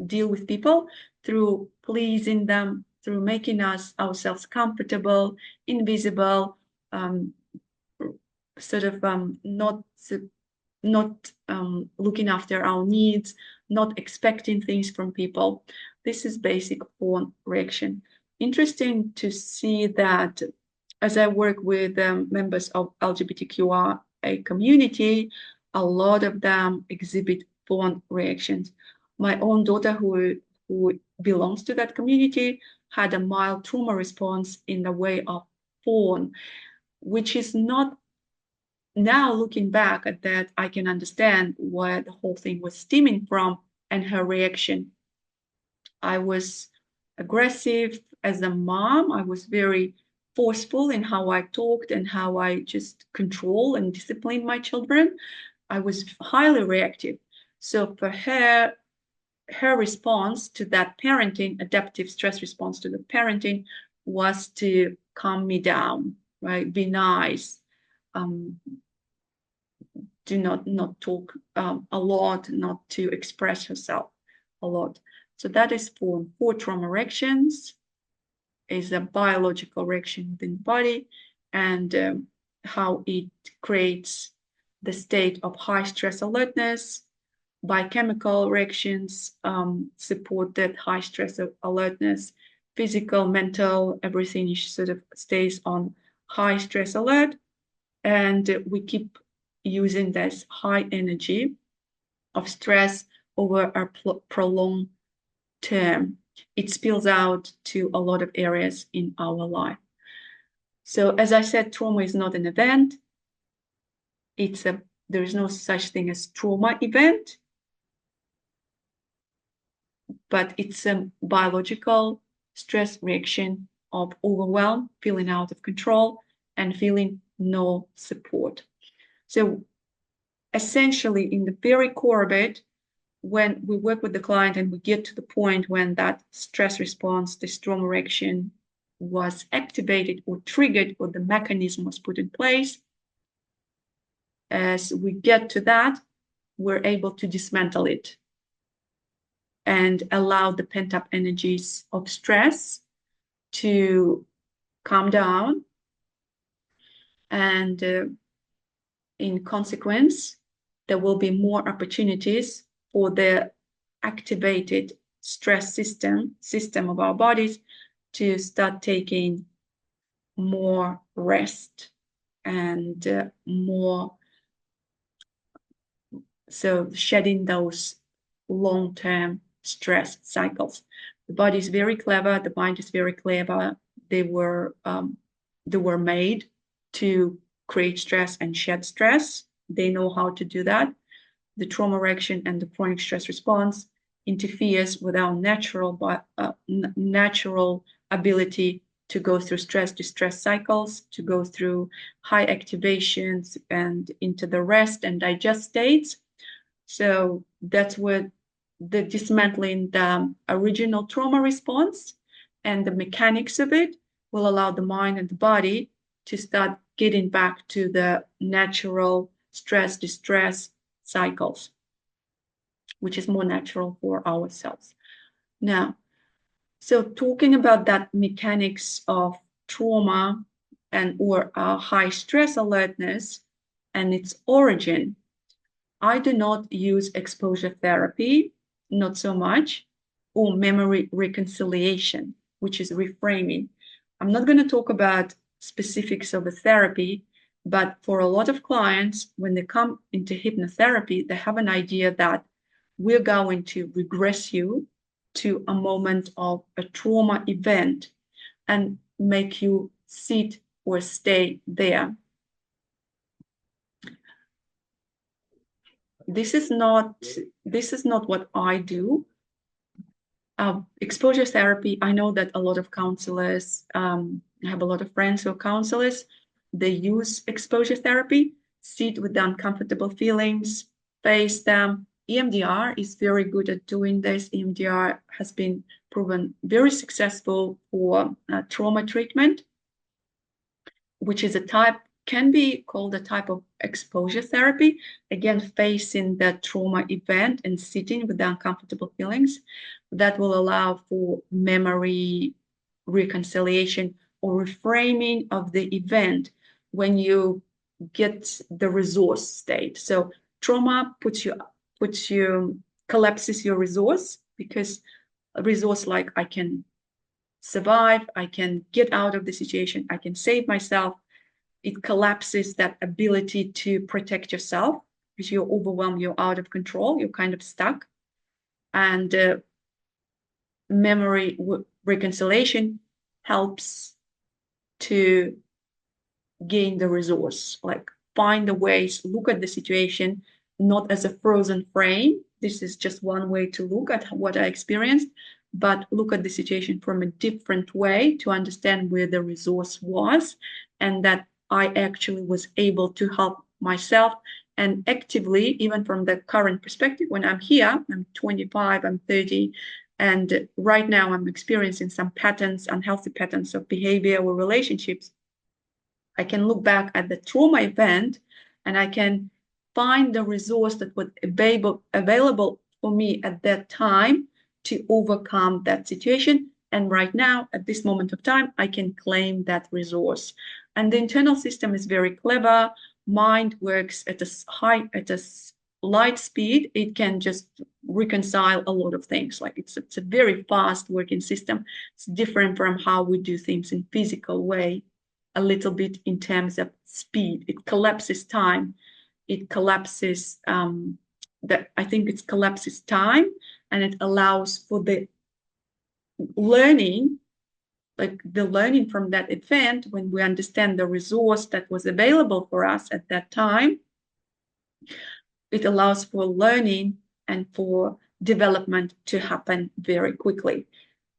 deal with people through pleasing them, through making ourselves comfortable, invisible, um, sort of not looking after our needs, not expecting things from people. This is basic fawn reaction. Interesting to see that as I work with members of LGBTQIA community, a lot of them exhibit fawn reactions. My own daughter, who belongs to that community, had a mild trauma response in the way of fawn, which is not, now looking back at that, I can understand where the whole thing was stemming from and her reaction. I was aggressive as a mom. I was very forceful in how I talked and how I just control and discipline my children. I was highly reactive. So for her response to that parenting, adaptive stress response to the parenting, was to calm me down, right? Be nice. Um, do not talk a lot, not to express herself a lot. So that is for trauma reactions, is a biological reaction within the body, and how it creates the state of high stress alertness, biochemical reactions support that high stress alertness, physical, mental, everything sort of stays on high stress alert. And we keep using this high energy of stress over a prolonged term. It spills out to a lot of areas in our life. So as I said, trauma is not an event. There is no such thing as trauma event, but it's a biological stress reaction of overwhelm, feeling out of control, and feeling no support. So essentially, in the very core of it, when we work with the client and we get to the point when that stress response, this trauma reaction was activated or triggered, or the mechanism was put in place, as we get to that, we're able to dismantle it and allow the pent-up energies of stress to calm down. And in consequence, there will be more opportunities for the activated stress system of our bodies to start taking more rest and more, so shedding those long-term stress cycles. The body is very clever, the mind is very clever. They were made to create stress and shed stress. They know how to do that. The trauma reaction and the chronic stress response interferes with our natural ability to go through stress distress cycles, to go through high activations and into the rest and digest states. So that's what the dismantling the original trauma response and the mechanics of it will allow the mind and the body to start getting back to the natural stress distress cycles, which is more natural for ourselves. Now, so talking about that mechanics of trauma or high stress alertness and its origin, I do not use exposure therapy, not so much, or memory reconciliation, which is reframing. I'm not going to talk about specifics of the therapy, but for a lot of clients, when they come into hypnotherapy, they have an idea that we're going to regress you to a moment of a trauma event and make you sit or stay there. This is not what I do. Exposure therapy, I know that a lot of counselors, I have a lot of friends who are counselors, they use exposure therapy, sit with the uncomfortable feelings, face them. EMDR is very good at doing this. EMDR has been proven very successful for trauma treatment, which is can be called a type of exposure therapy. Again, facing that trauma event and sitting with the uncomfortable feelings, that will allow for memory reconciliation or reframing of the event when you get the resource state. So trauma collapses your resource, because a resource like I can survive, I can get out of the situation, I can save myself. It collapses that ability to protect yourself because you're overwhelmed, you're out of control, you're kind of stuck. And memory reconciliation helps to gain the resource, like find the ways, look at the situation, not as a frozen frame. This is just one way to look at what I experienced, but look at the situation from a different way to understand where the resource was, and that I actually was able to help myself. And actively, even from the current perspective, when I'm here, I'm 25, I'm 30, and right now I'm experiencing some patterns, unhealthy patterns of behavior or relationships. I can look back at the trauma event and I can find the resource that was available for me at that time to overcome that situation. And right now, at this moment of time, I can claim that resource. And the internal system is very clever. Mind works at a light speed, it can just reconcile a lot of things. Like it's a very fast working system. It's different from how we do things in physical way, a little bit in terms of speed. It collapses time. It collapses I think it collapses time, and it allows for the learning, like the learning from that event, when we understand the resource that was available for us at that time. It allows for learning and for development to happen very quickly.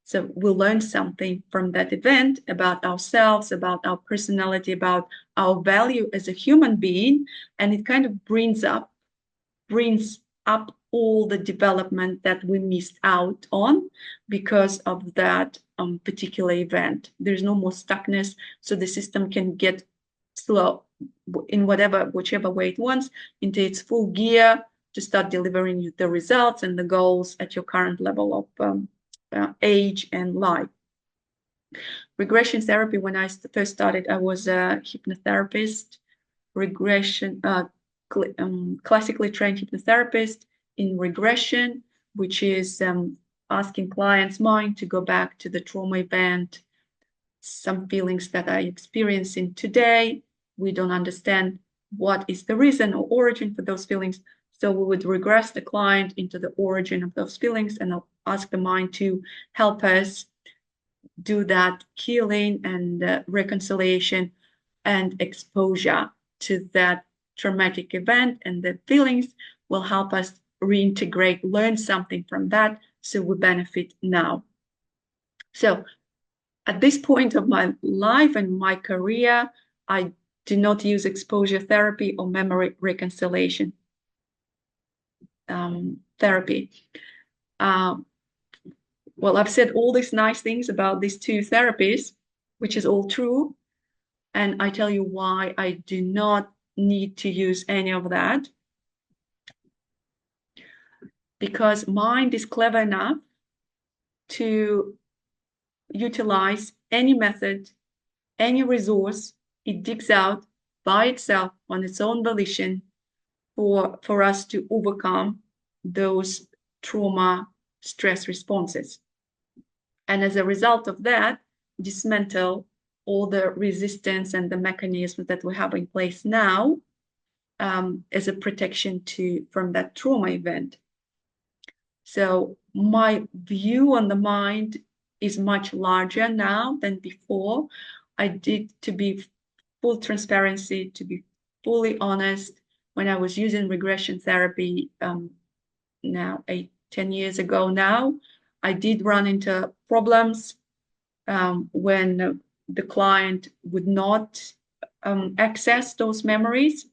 So we learn something from that event about ourselves, about our personality, about our value as a human being, and it kind of brings up all the development that we missed out on because of that particular event. There's no more stuckness, so the system can get slow in whichever way it wants into its full gear to start delivering you the results and the goals at your current level of age and life. Regression therapy, when I first started, I was a hypnotherapist, classically trained hypnotherapist in regression, which is asking clients' mind to go back to the trauma event, some feelings that I experiencing today. We don't understand what is the reason or origin for those feelings. So we would regress the client into the origin of those feelings and I'll ask the mind to help us do that healing and reconciliation and exposure to that traumatic event, and the feelings will help us reintegrate, learn something from that, so we benefit now. So at this point of my life and my career, I do not use exposure therapy or memory reconciliation therapy. Well, I've said all these nice things about these two therapies, which is all true. And I tell you why I do not need to use any of that. Because mind is clever enough to utilize any method, any resource it digs out by itself on its own volition for us to overcome those trauma stress responses. And as a result of that, dismantle all the resistance and the mechanisms that we have in place now as a protection from that trauma event. So my view on the mind is much larger now than before. I did, to be full transparency, to be fully honest, when I was using regression therapy now 10 years ago now, I did run into problems when the client would not access those memories,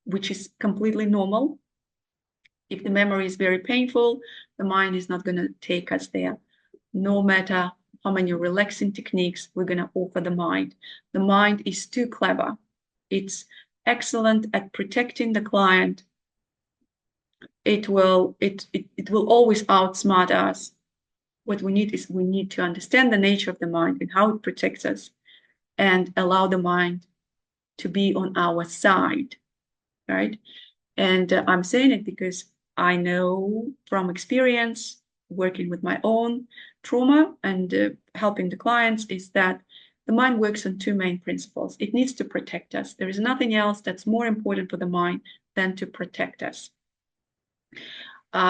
which is completely normal. If the memory is very painful, the mind is not going to take us there. No matter how many relaxing techniques we're going to offer the mind. The mind is too clever. It's excellent at protecting the client. It will always outsmart us. What we need is we need to understand the nature of the mind and how it protects us and allow the mind to be on our side, right? And I'm saying it because I know from experience working with my own trauma and helping the clients is that the mind works on two main principles. It needs to protect us. There is nothing else that's more important for the mind than to protect us.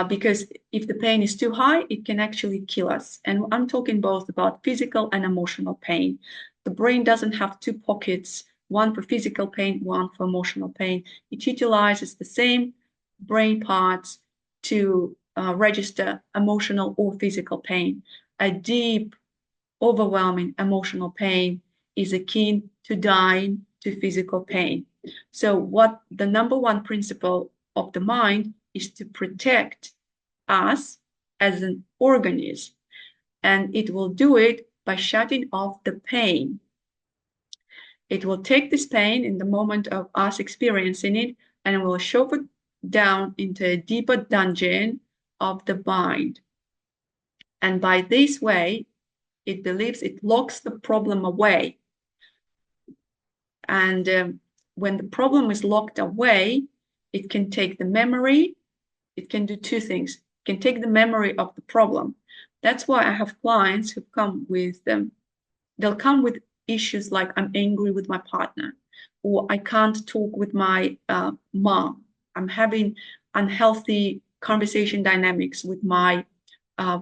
Because if the pain is too high, it can actually kill us. And I'm talking both about physical and emotional pain. The brain doesn't have two pockets, one for physical pain, one for emotional pain. It utilizes the same brain parts to register emotional or physical pain. A deep, overwhelming emotional pain is akin to dying to physical pain. So what the number one principle of the mind is to protect us as an organism. And it will do it by shutting off the pain. It will take this pain in the moment of us experiencing it and it will shove it down into a deeper dungeon of the mind. And by this way, it believes it locks the problem away. And when the problem is locked away, It can take the memory. It can do two things. It can take the memory of the problem. That's why I have clients who come with them. They'll come with issues like I'm angry with my partner, or I can't talk with my mom. I'm having unhealthy conversation dynamics with my uh,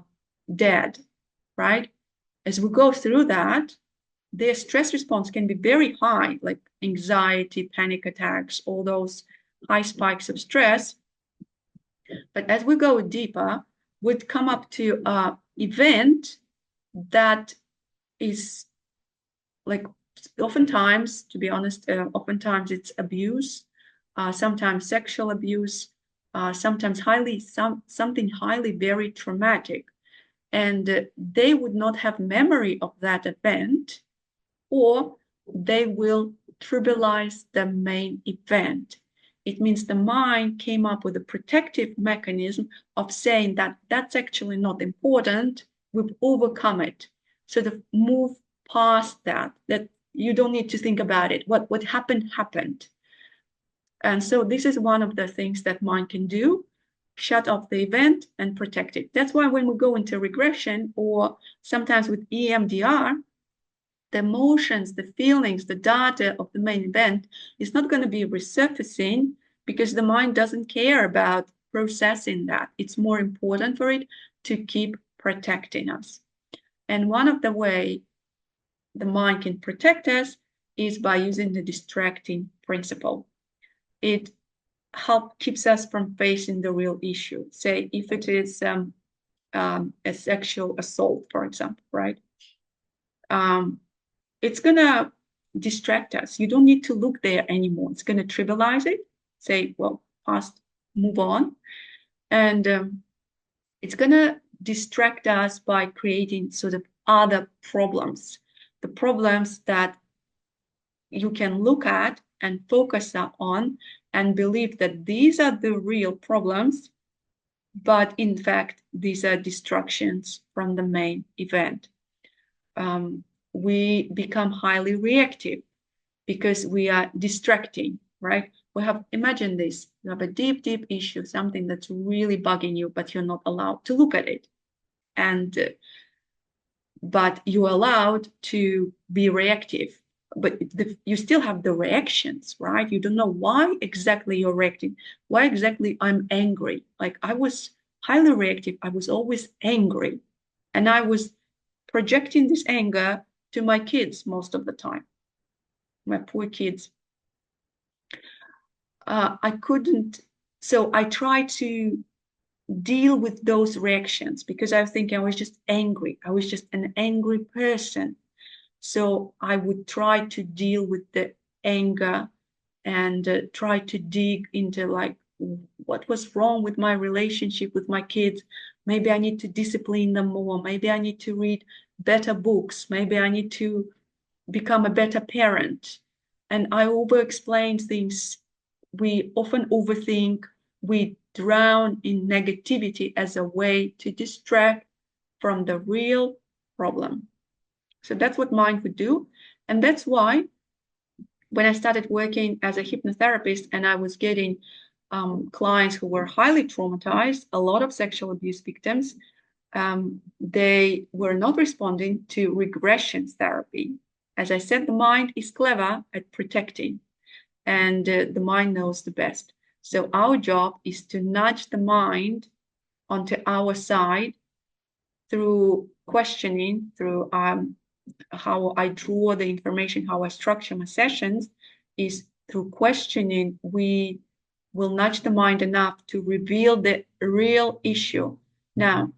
dad, right? As we go through that, their stress response can be very high, like anxiety, panic attacks, all those high spikes of stress. But as we go deeper, we'd come up to an event that is like oftentimes, to be honest, oftentimes it's abuse, sometimes sexual abuse, sometimes something highly very traumatic. And they would not have memory of that event, or they will trivialize the main event. It means the mind came up with a protective mechanism of saying that that's actually not important. We've overcome it. So to move past that you don't need to think about it. What happened, happened. And so this is one of the things that mind can do, shut off the event and protect it. That's why when we go into regression, or sometimes with EMDR, the emotions, the feelings, the data of the main event is not going to be resurfacing, because the mind doesn't care about processing that. It's more important for it to keep protecting us. And one of the way the mind can protect us is by using the distracting principle. It keeps us from facing the real issue. Say if it is a sexual assault, for example, right? It's going to distract us. You don't need to look there anymore. It's going to trivialize it, say, well, past, move on. And it's going to distract us by creating sort of other problems, the problems that you can look at and focus on and believe that these are the real problems, but in fact, these are distractions from the main event. We become highly reactive because we are distracting, right? Imagine this, you have a deep, deep issue, something that's really bugging you, but you're not allowed to look at it. But you're allowed to be reactive, but you still have the reactions, right? You don't know why exactly you're reacting, why exactly I'm angry. Like I was highly reactive, I was always angry, and I was projecting this anger to my kids most of the time, my poor kids. I couldn't, so I tried to deal with those reactions because I was thinking I was just angry. I was just an angry person. So I would try to deal with the anger and try to dig into like what was wrong with my relationship with my kids. Maybe I need to discipline them more. Maybe I need to read better books. Maybe I need to become a better parent. And I over-explain things. We often overthink. We drown in negativity as a way to distract from the real problem. So that's what mind would do. And that's why when I started working as a hypnotherapist and I was getting clients who were highly traumatized, a lot of sexual abuse victims, they were not responding to regression therapy. As I said, the mind is clever at protecting, and the mind knows the best. So our job is to nudge the mind onto our side through questioning, through how I draw the information, how I structure my sessions, is through questioning. We will nudge the mind enough to reveal the real issue. Now,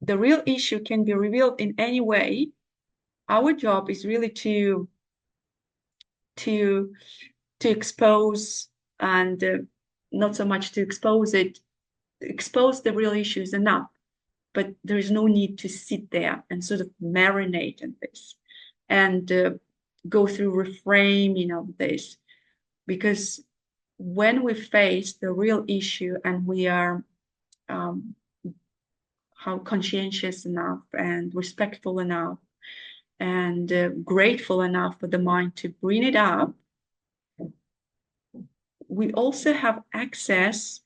the real issue can be revealed in any way. Our job is really to expose, and not so much to expose it, expose the real issues enough, but there is no need to sit there and sort of marinate in this and go through reframing of this, because when we face the real issue and we are how conscientious enough and respectful enough and grateful enough for the mind to bring it up, we also have access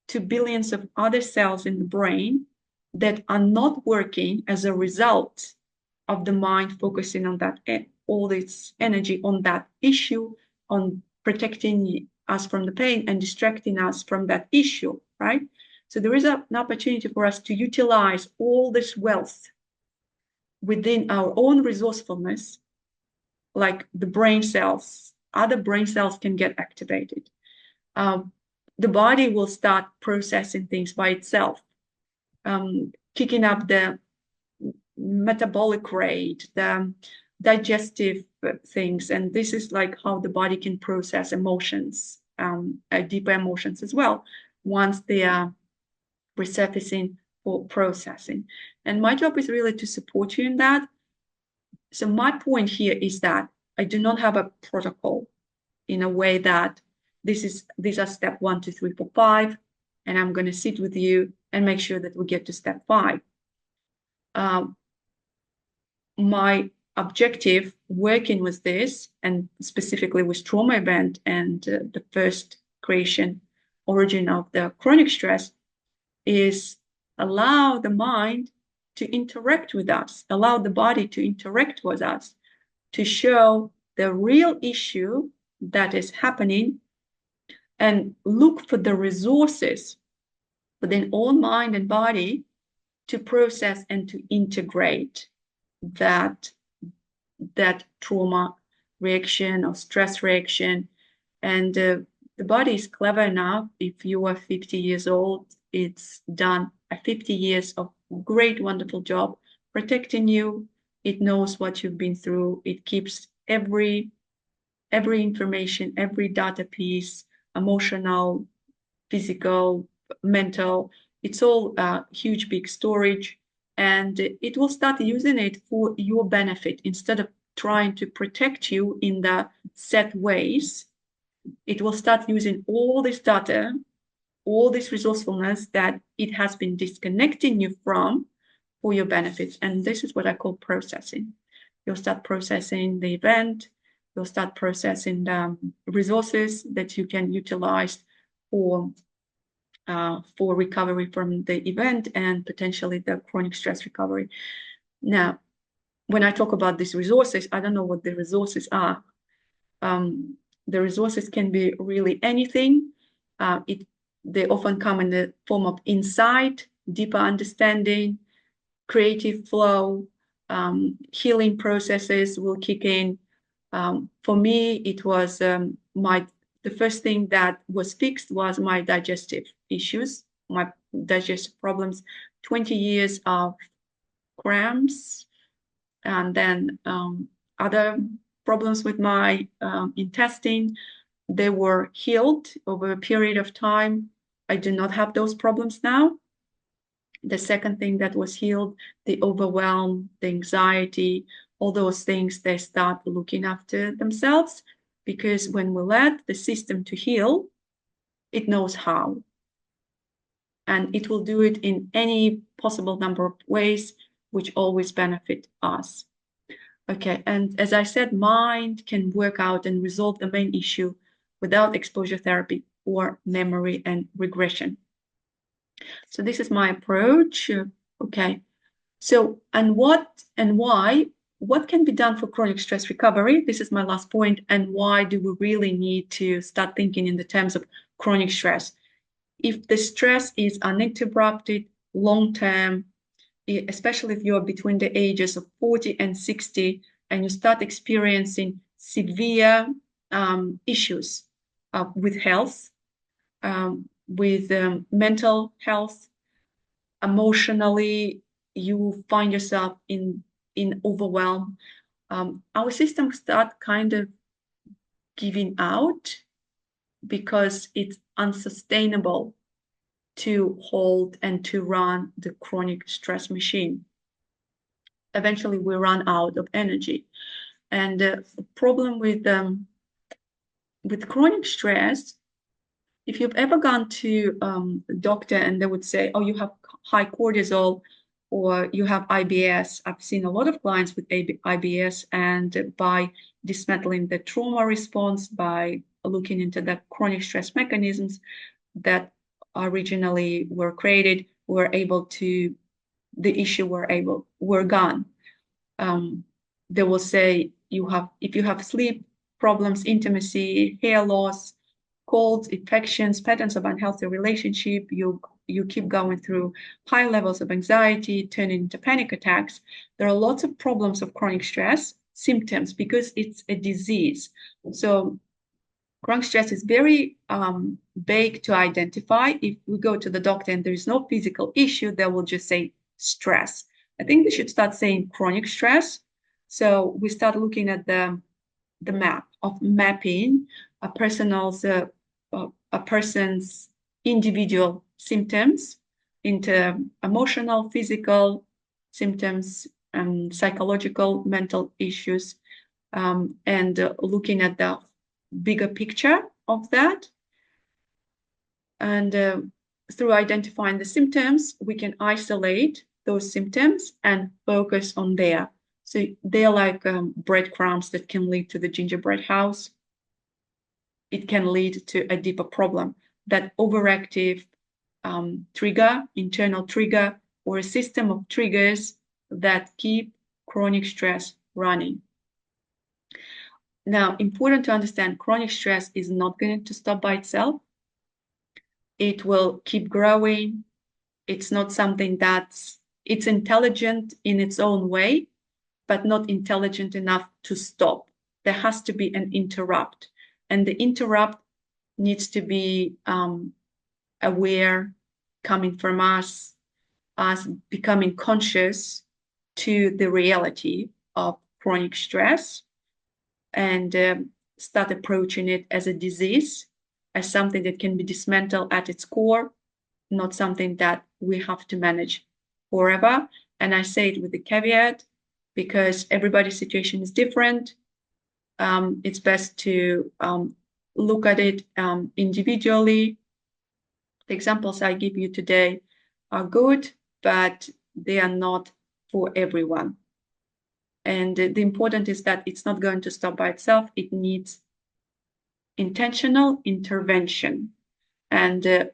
to billions of other cells in the brain that are not working as a result of the mind focusing on that, all its energy on that issue, on protecting us from the pain and distracting us from that issue, right? So there is an opportunity for us to utilize all this wealth within our own resourcefulness, like the brain cells, other brain cells can get activated. The body will start processing things by itself, kicking up the metabolic rate, the digestive things. And this is like how the body can process emotions, deeper emotions as well, once they are resurfacing or processing. And my job is really to support you in that. So my point here is that I do not have a protocol in a way that these are step 1, 2, 3, 4, 5, and I'm going to sit with you and make sure that we get to step 5. My objective working with this, and specifically with trauma event and the first origin of the chronic stress, is allow the mind to interact with us, allow the body to interact with us, to show the real issue that is happening, and look for the resources within all mind and body to process and to integrate that trauma reaction or stress reaction. And the body is clever enough. If you are 50 years old, it's done a 50 years of great, wonderful job protecting you. It knows what you've been through. It keeps every information, every data piece, emotional, physical, mental. It's all huge, big storage. And it will start using it for your benefit instead of trying to protect you in the set ways. It will start using all this data, all this resourcefulness that it has been disconnecting you from for your benefits. And this is what I call processing. You'll start processing the event. You'll start processing the resources that you can utilize for recovery from the event and potentially the chronic stress recovery. Now, when I talk about these resources, I don't know what the resources are. The resources can be really anything. They often come in the form of insight, deeper understanding, creative flow, healing processes will kick in. For me, it was the first thing that was fixed was my digestive issues, my digestive problems, 20 years of cramps, and then other problems with my intestine. They were healed over a period of time. I do not have those problems now. The second thing that was healed, the overwhelm, the anxiety, all those things, they start looking after themselves, because when we let the system to heal, it knows how. And it will do it in any possible number of ways, which always benefit us. Okay, and as I said, mind can work out and resolve the main issue without exposure therapy or memory and regression. So this is my approach. Okay, so and what and why, what can be done for chronic stress recovery? This is my last point. And why do we really need to start thinking in the terms of chronic stress? If the stress is uninterrupted, long-term, especially if you're between the ages of 40 and 60, and you start experiencing severe issues with health, with mental health, emotionally, you find yourself in overwhelm, our systems start kind of giving out, because it's unsustainable to hold and to run the chronic stress machine. Eventually, we run out of energy. And the problem with chronic stress, if you've ever gone to a doctor and they would say, oh, you have high cortisol, or you have IBS. I've seen a lot of clients with IBS, and by dismantling the trauma response, by looking into the chronic stress mechanisms that originally were created, the issue were gone. They will say if you have sleep problems, intimacy, hair loss, colds, infections, patterns of unhealthy relationship, you keep going through high levels of anxiety, turning into panic attacks. There are lots of problems of chronic stress symptoms because it's a disease. So chronic stress is very vague to identify. If we go to the doctor and there is no physical issue, they will just say stress. I think they should start saying chronic stress. So we start looking at the map of mapping a person's individual symptoms into emotional, physical symptoms, psychological, mental issues, and looking at the bigger picture of that. And through identifying the symptoms, we can isolate those symptoms and focus on there. So they're like breadcrumbs that can lead to the gingerbread house. It can lead to a deeper problem, that overactive trigger, internal trigger, or a system of triggers that keep chronic stress running. Now, important to understand, chronic stress is not going to stop by itself. It will keep growing. It's not something it's intelligent in its own way, but not intelligent enough to stop. There has to be an interrupt. And the interrupt needs to be aware, coming from us becoming conscious to the reality of chronic stress, and start approaching it as a disease, as something that can be dismantled at its core, not something that we have to manage forever. And I say it with a caveat, because everybody's situation is different. It's best to look at it individually. The examples I give you today are good, but they are not for everyone. And the important is that it's not going to stop by itself. It needs intentional intervention. And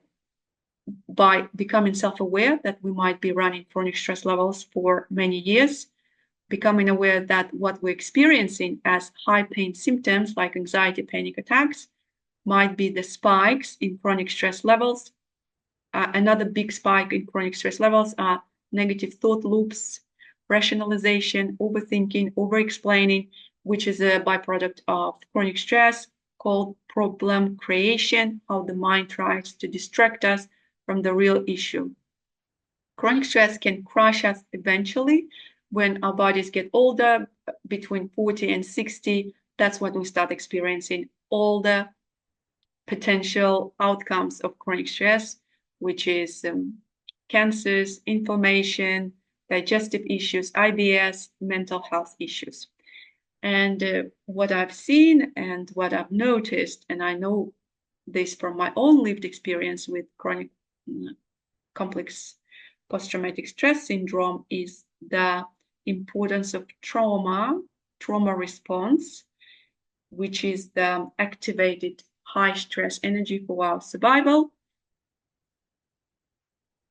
by becoming self-aware that we might be running chronic stress levels for many years, becoming aware that what we're experiencing as high pain symptoms like anxiety, panic attacks might be the spikes in chronic stress levels. Another big spike in chronic stress levels are negative thought loops, rationalization, overthinking, over-explaining, which is a byproduct of chronic stress, called problem creation, how the mind tries to distract us from the real issue. Chronic stress can crush us eventually when our bodies get older, between 40 and 60. That's when we start experiencing all the potential outcomes of chronic stress, which is cancers, inflammation, digestive issues, IBS, mental health issues. And what I've seen and what I've noticed, and I know this from my own lived experience with chronic complex post-traumatic stress syndrome, is the importance of trauma response, which is the activated high stress energy for our survival.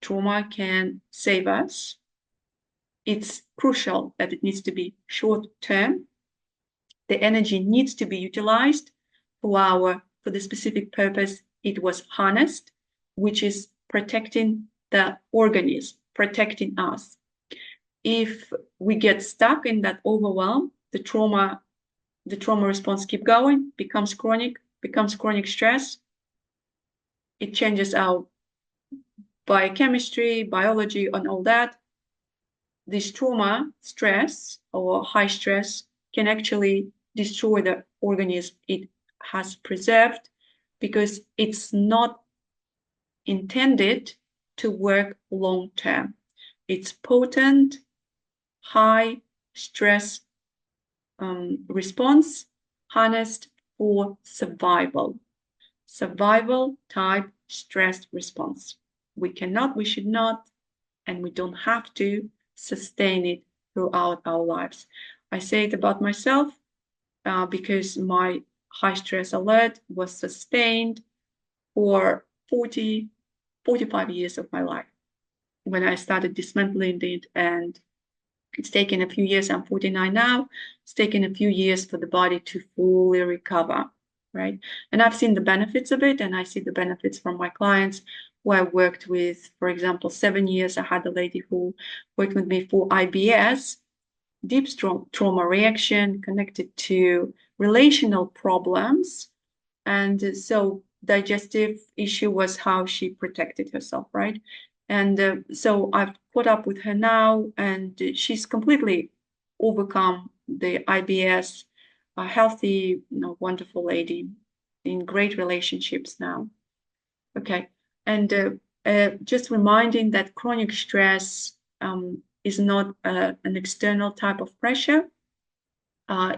Trauma can save us. It's crucial that it needs to be short term. The energy needs to be utilized for the specific purpose it was harnessed, which is protecting the organism, protecting us. If we get stuck in that overwhelm, the trauma response keep going, becomes chronic stress. It changes our biochemistry, biology, and all that. This trauma, stress, or high stress can actually destroy the organism it has preserved, because it's not intended to work long term. It's potent, high stress response harnessed for survival type stress response. We should not, and we don't have to sustain it throughout our lives. I say it about myself because my high stress alert was sustained for 45 years of my life. When I started dismantling it, and it's taken a few years, I'm 49 now, it's taken a few years for the body to fully recover, right? And I've seen the benefits of it, and I see the benefits from my clients who I worked with. For example, 7 years, I had a lady who worked with me for IBS, deep trauma reaction connected to relational problems. And so digestive issue was how she protected herself, right? And so I've caught up with her now, and she's completely overcome the IBS, a healthy, wonderful lady in great relationships now. Okay. And just reminding that chronic stress is not an external type of pressure.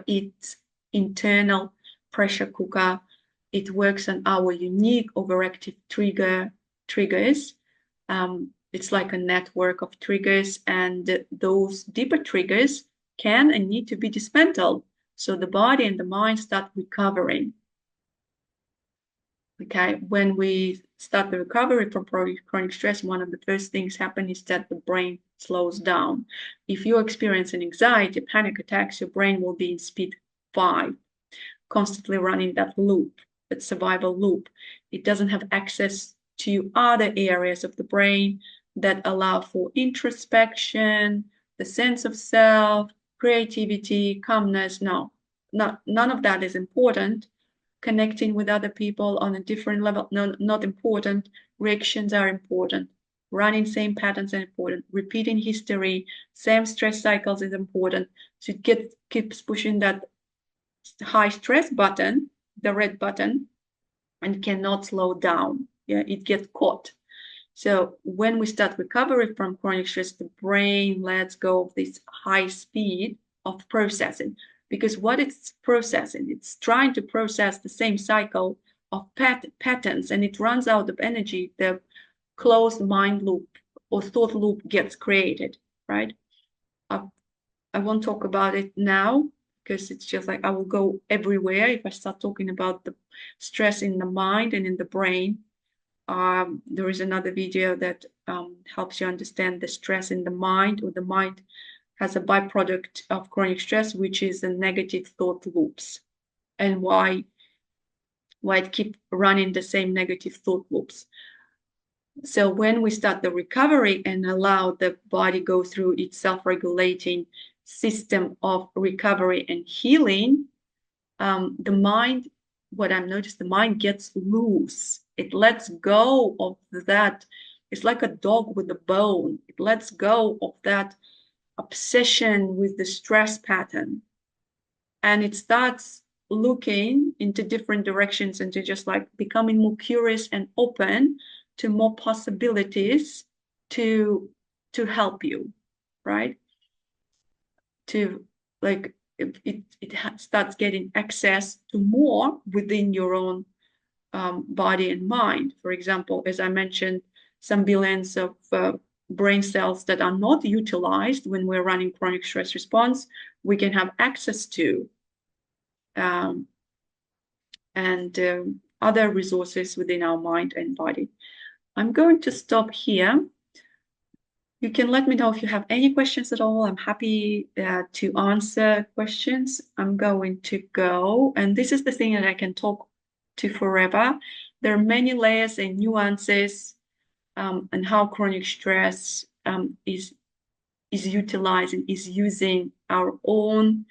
It's internal pressure cooker. It works on our unique overactive triggers. It's like a network of triggers, and those deeper triggers can and need to be dismantled so the body and the mind start recovering. Okay, when we start the recovery from chronic stress, one of the first things happen is that the brain slows down. If you're experiencing anxiety, panic attacks, your brain will be in speed 5, constantly running that loop, that survival loop. It doesn't have access to other areas of the brain that allow for introspection, the sense of self, creativity, calmness. No, none of that is important. Connecting with other people on a different level, no, not important. Reactions are important. Running same patterns are important. Repeating history, same stress cycles is important. So it keeps pushing that high stress button, the red button, and cannot slow down. Yeah, it gets caught. So when we start recovery from chronic stress, the brain lets go of this high speed of processing. Because what it's processing, it's trying to process the same cycle of patterns, and it runs out of energy. The closed mind loop or thought loop gets created, right? I won't talk about it now because it's just like I will go everywhere if I start talking about the stress in the mind and in the brain. There is another video that helps you understand the stress in the mind, or the mind has a byproduct of chronic stress, which is the negative thought loops, and why it keeps running the same negative thought loops. So when we start the recovery and allow the body go through its self-regulating system of recovery and healing, the mind, what I've noticed, the mind gets loose. It lets go of that. It's like a dog with a bone. It lets go of that obsession with the stress pattern, and it starts looking into different directions and to just like becoming more curious and open to more possibilities to help you, right? To like it starts getting access to more within your own body and mind. For example, as I mentioned, some billions of brain cells that are not utilized when we're running chronic stress response, we can have access to, and other resources within our mind and body. I'm going to stop here. You can let me know if you have any questions at all. I'm happy to answer questions. I'm going to go, and this is the thing that I can talk to forever. There are many layers and nuances, and how chronic stress is utilizing, is using our own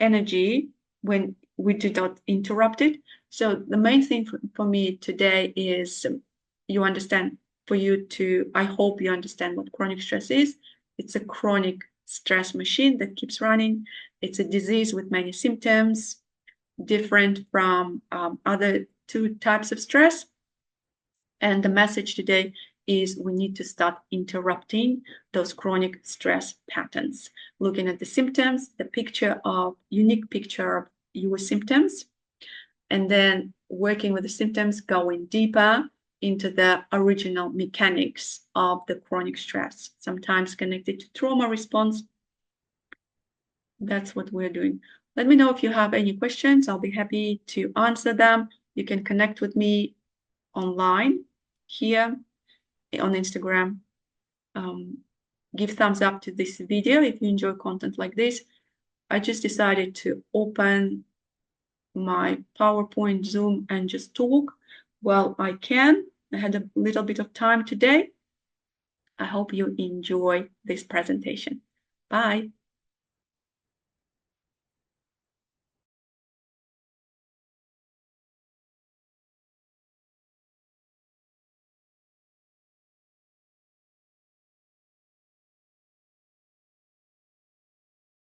energy when we do not interrupt it. So the main thing for me today is you understand, I hope you understand what chronic stress is. It's a chronic stress machine that keeps running. It's a disease with many symptoms, different from other 2 types of stress. And the message today is we need to start interrupting those chronic stress patterns, looking at the symptoms, the unique picture of your symptoms, and then working with the symptoms, going deeper into the original mechanics of the chronic stress, sometimes connected to trauma response. That's what we're doing. Let me know if you have any questions. I'll be happy to answer them. You can connect with me online here on Instagram. Give thumbs up to this video if you enjoy content like this. I just decided to open my PowerPoint, Zoom, and just talk while I can. I had a little bit of time today. I hope you enjoy this presentation. Bye.